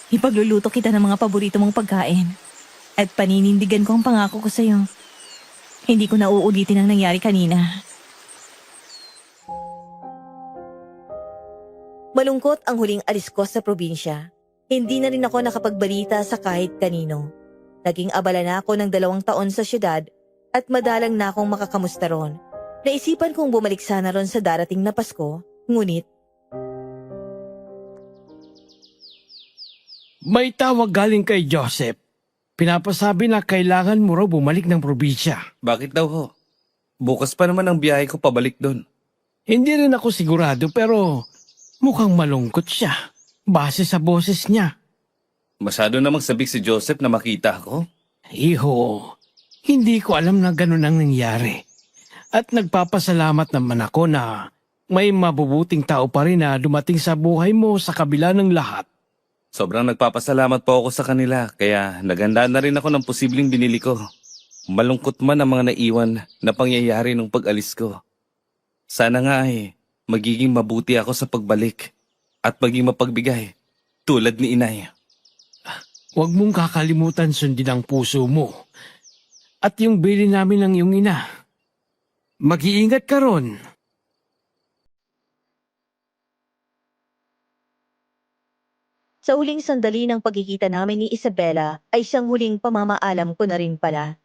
Ipagluluto kita ng mga paborito mong pagkain. At paninindigan ko ang pangako ko sa'yo. Hindi ko na uulitin ang nangyari kanina. Malungkot ang huling alis ko sa probinsya. Hindi na rin ako nakapagbalita sa kahit kanino. Naging abala na ako ng 2 taon sa syudad at madalang na akong makakamusta ron. Naisipan kong bumalik sana ron sa darating na Pasko, ngunit May tawag galing kay Joseph. Pinapasabi na kailangan mo raw bumalik ng probinsya. Bakit daw ho? Bukas pa naman ang biyahe ko pabalik doon. Hindi rin ako sigurado pero mukhang malungkot siya. Base sa boses niya. Masyado namang sabik si Joseph na makita ako. Iho, hindi ko alam na ganun ang nangyari. At nagpapasalamat naman ako na may mabubuting tao pa rin na dumating sa buhay mo sa kabila ng lahat. Sobrang nagpapasalamat po ako sa kanila kaya naganda na rin ako ng posibleng binili ko. Malungkot man ang mga naiwan na pangyayari nung pag-alis ko. Sana nga magiging mabuti ako sa pagbalik at maging mapagbigay tulad ni inay. Huwag mong kakalimutan sundin ang puso mo. At yung bili namin ng iyong ina. Mag-iingat ka ron. sa huling sandali ng pagkikita namin ni Isabela ay siyang huling pamamaalam ko na rin pala.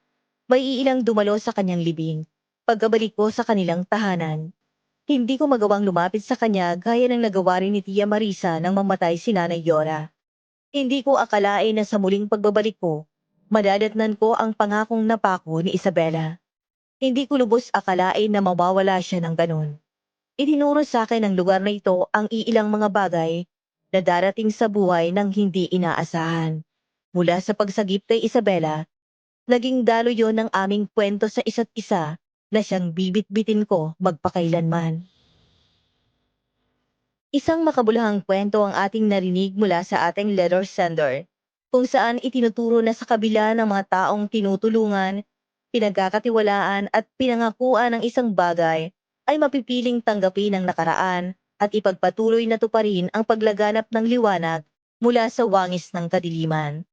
May iilang dumalo sa kanyang libing. Pagkabalik ko sa kanilang tahanan, Hindi ko magawang lumapit sa kanya gaya ng nagawa rin ni Tia Marisa nang mamatay si Nanay Yora. Hindi ko akalain na sa muling pagbabalik ko, madadatnan ko ang pangakong napako ni Isabela. Hindi ko lubos akalain na mawawala siya ng ganun. Itinuro sa akin ng lugar na ito ang iilang mga bagay na darating sa buhay ng hindi inaasahan. Mula sa pagsagip kay Isabela, naging dalo yon ng aming kwento sa isa't isa na siyang bibit-bitin ko magpakailanman. Isang makabuluhang kwento ang ating narinig mula sa ating letter sender, kung saan itinuturo na sa kabila ng mga taong tinutulungan, pinagkakatiwalaan at pinangakuan ng isang bagay, ay mapipiling tanggapin ang nakaraan at ipagpatuloy na tuparin ang paglaganap ng liwanag mula sa wangis ng kadiliman.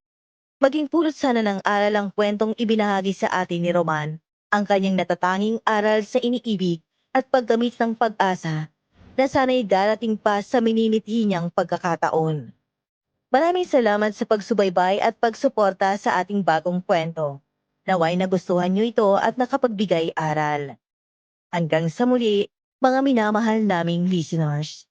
Maging pulot sana ng aral ang kwentong ibinahagi sa atin ni Roman, ang kanyang natatanging aral sa iniibig at paggamit ng pag-asa na sana'y darating pa sa minimithi niyang pagkakataon. Maraming salamat sa pagsubaybay at pagsuporta sa ating bagong kwento. Naway nagustuhan niyo ito at nakapagbigay aral. Hanggang sa muli, mga minamahal naming listeners.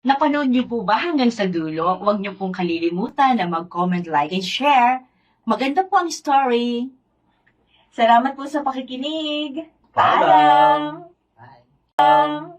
Napanood niyo po ba hanggang sa dulo? Huwag niyo pong kalilimutan na mag-comment, like, and share. Maganda po ang story. Salamat po sa pakikinig. Paalam! Paalam!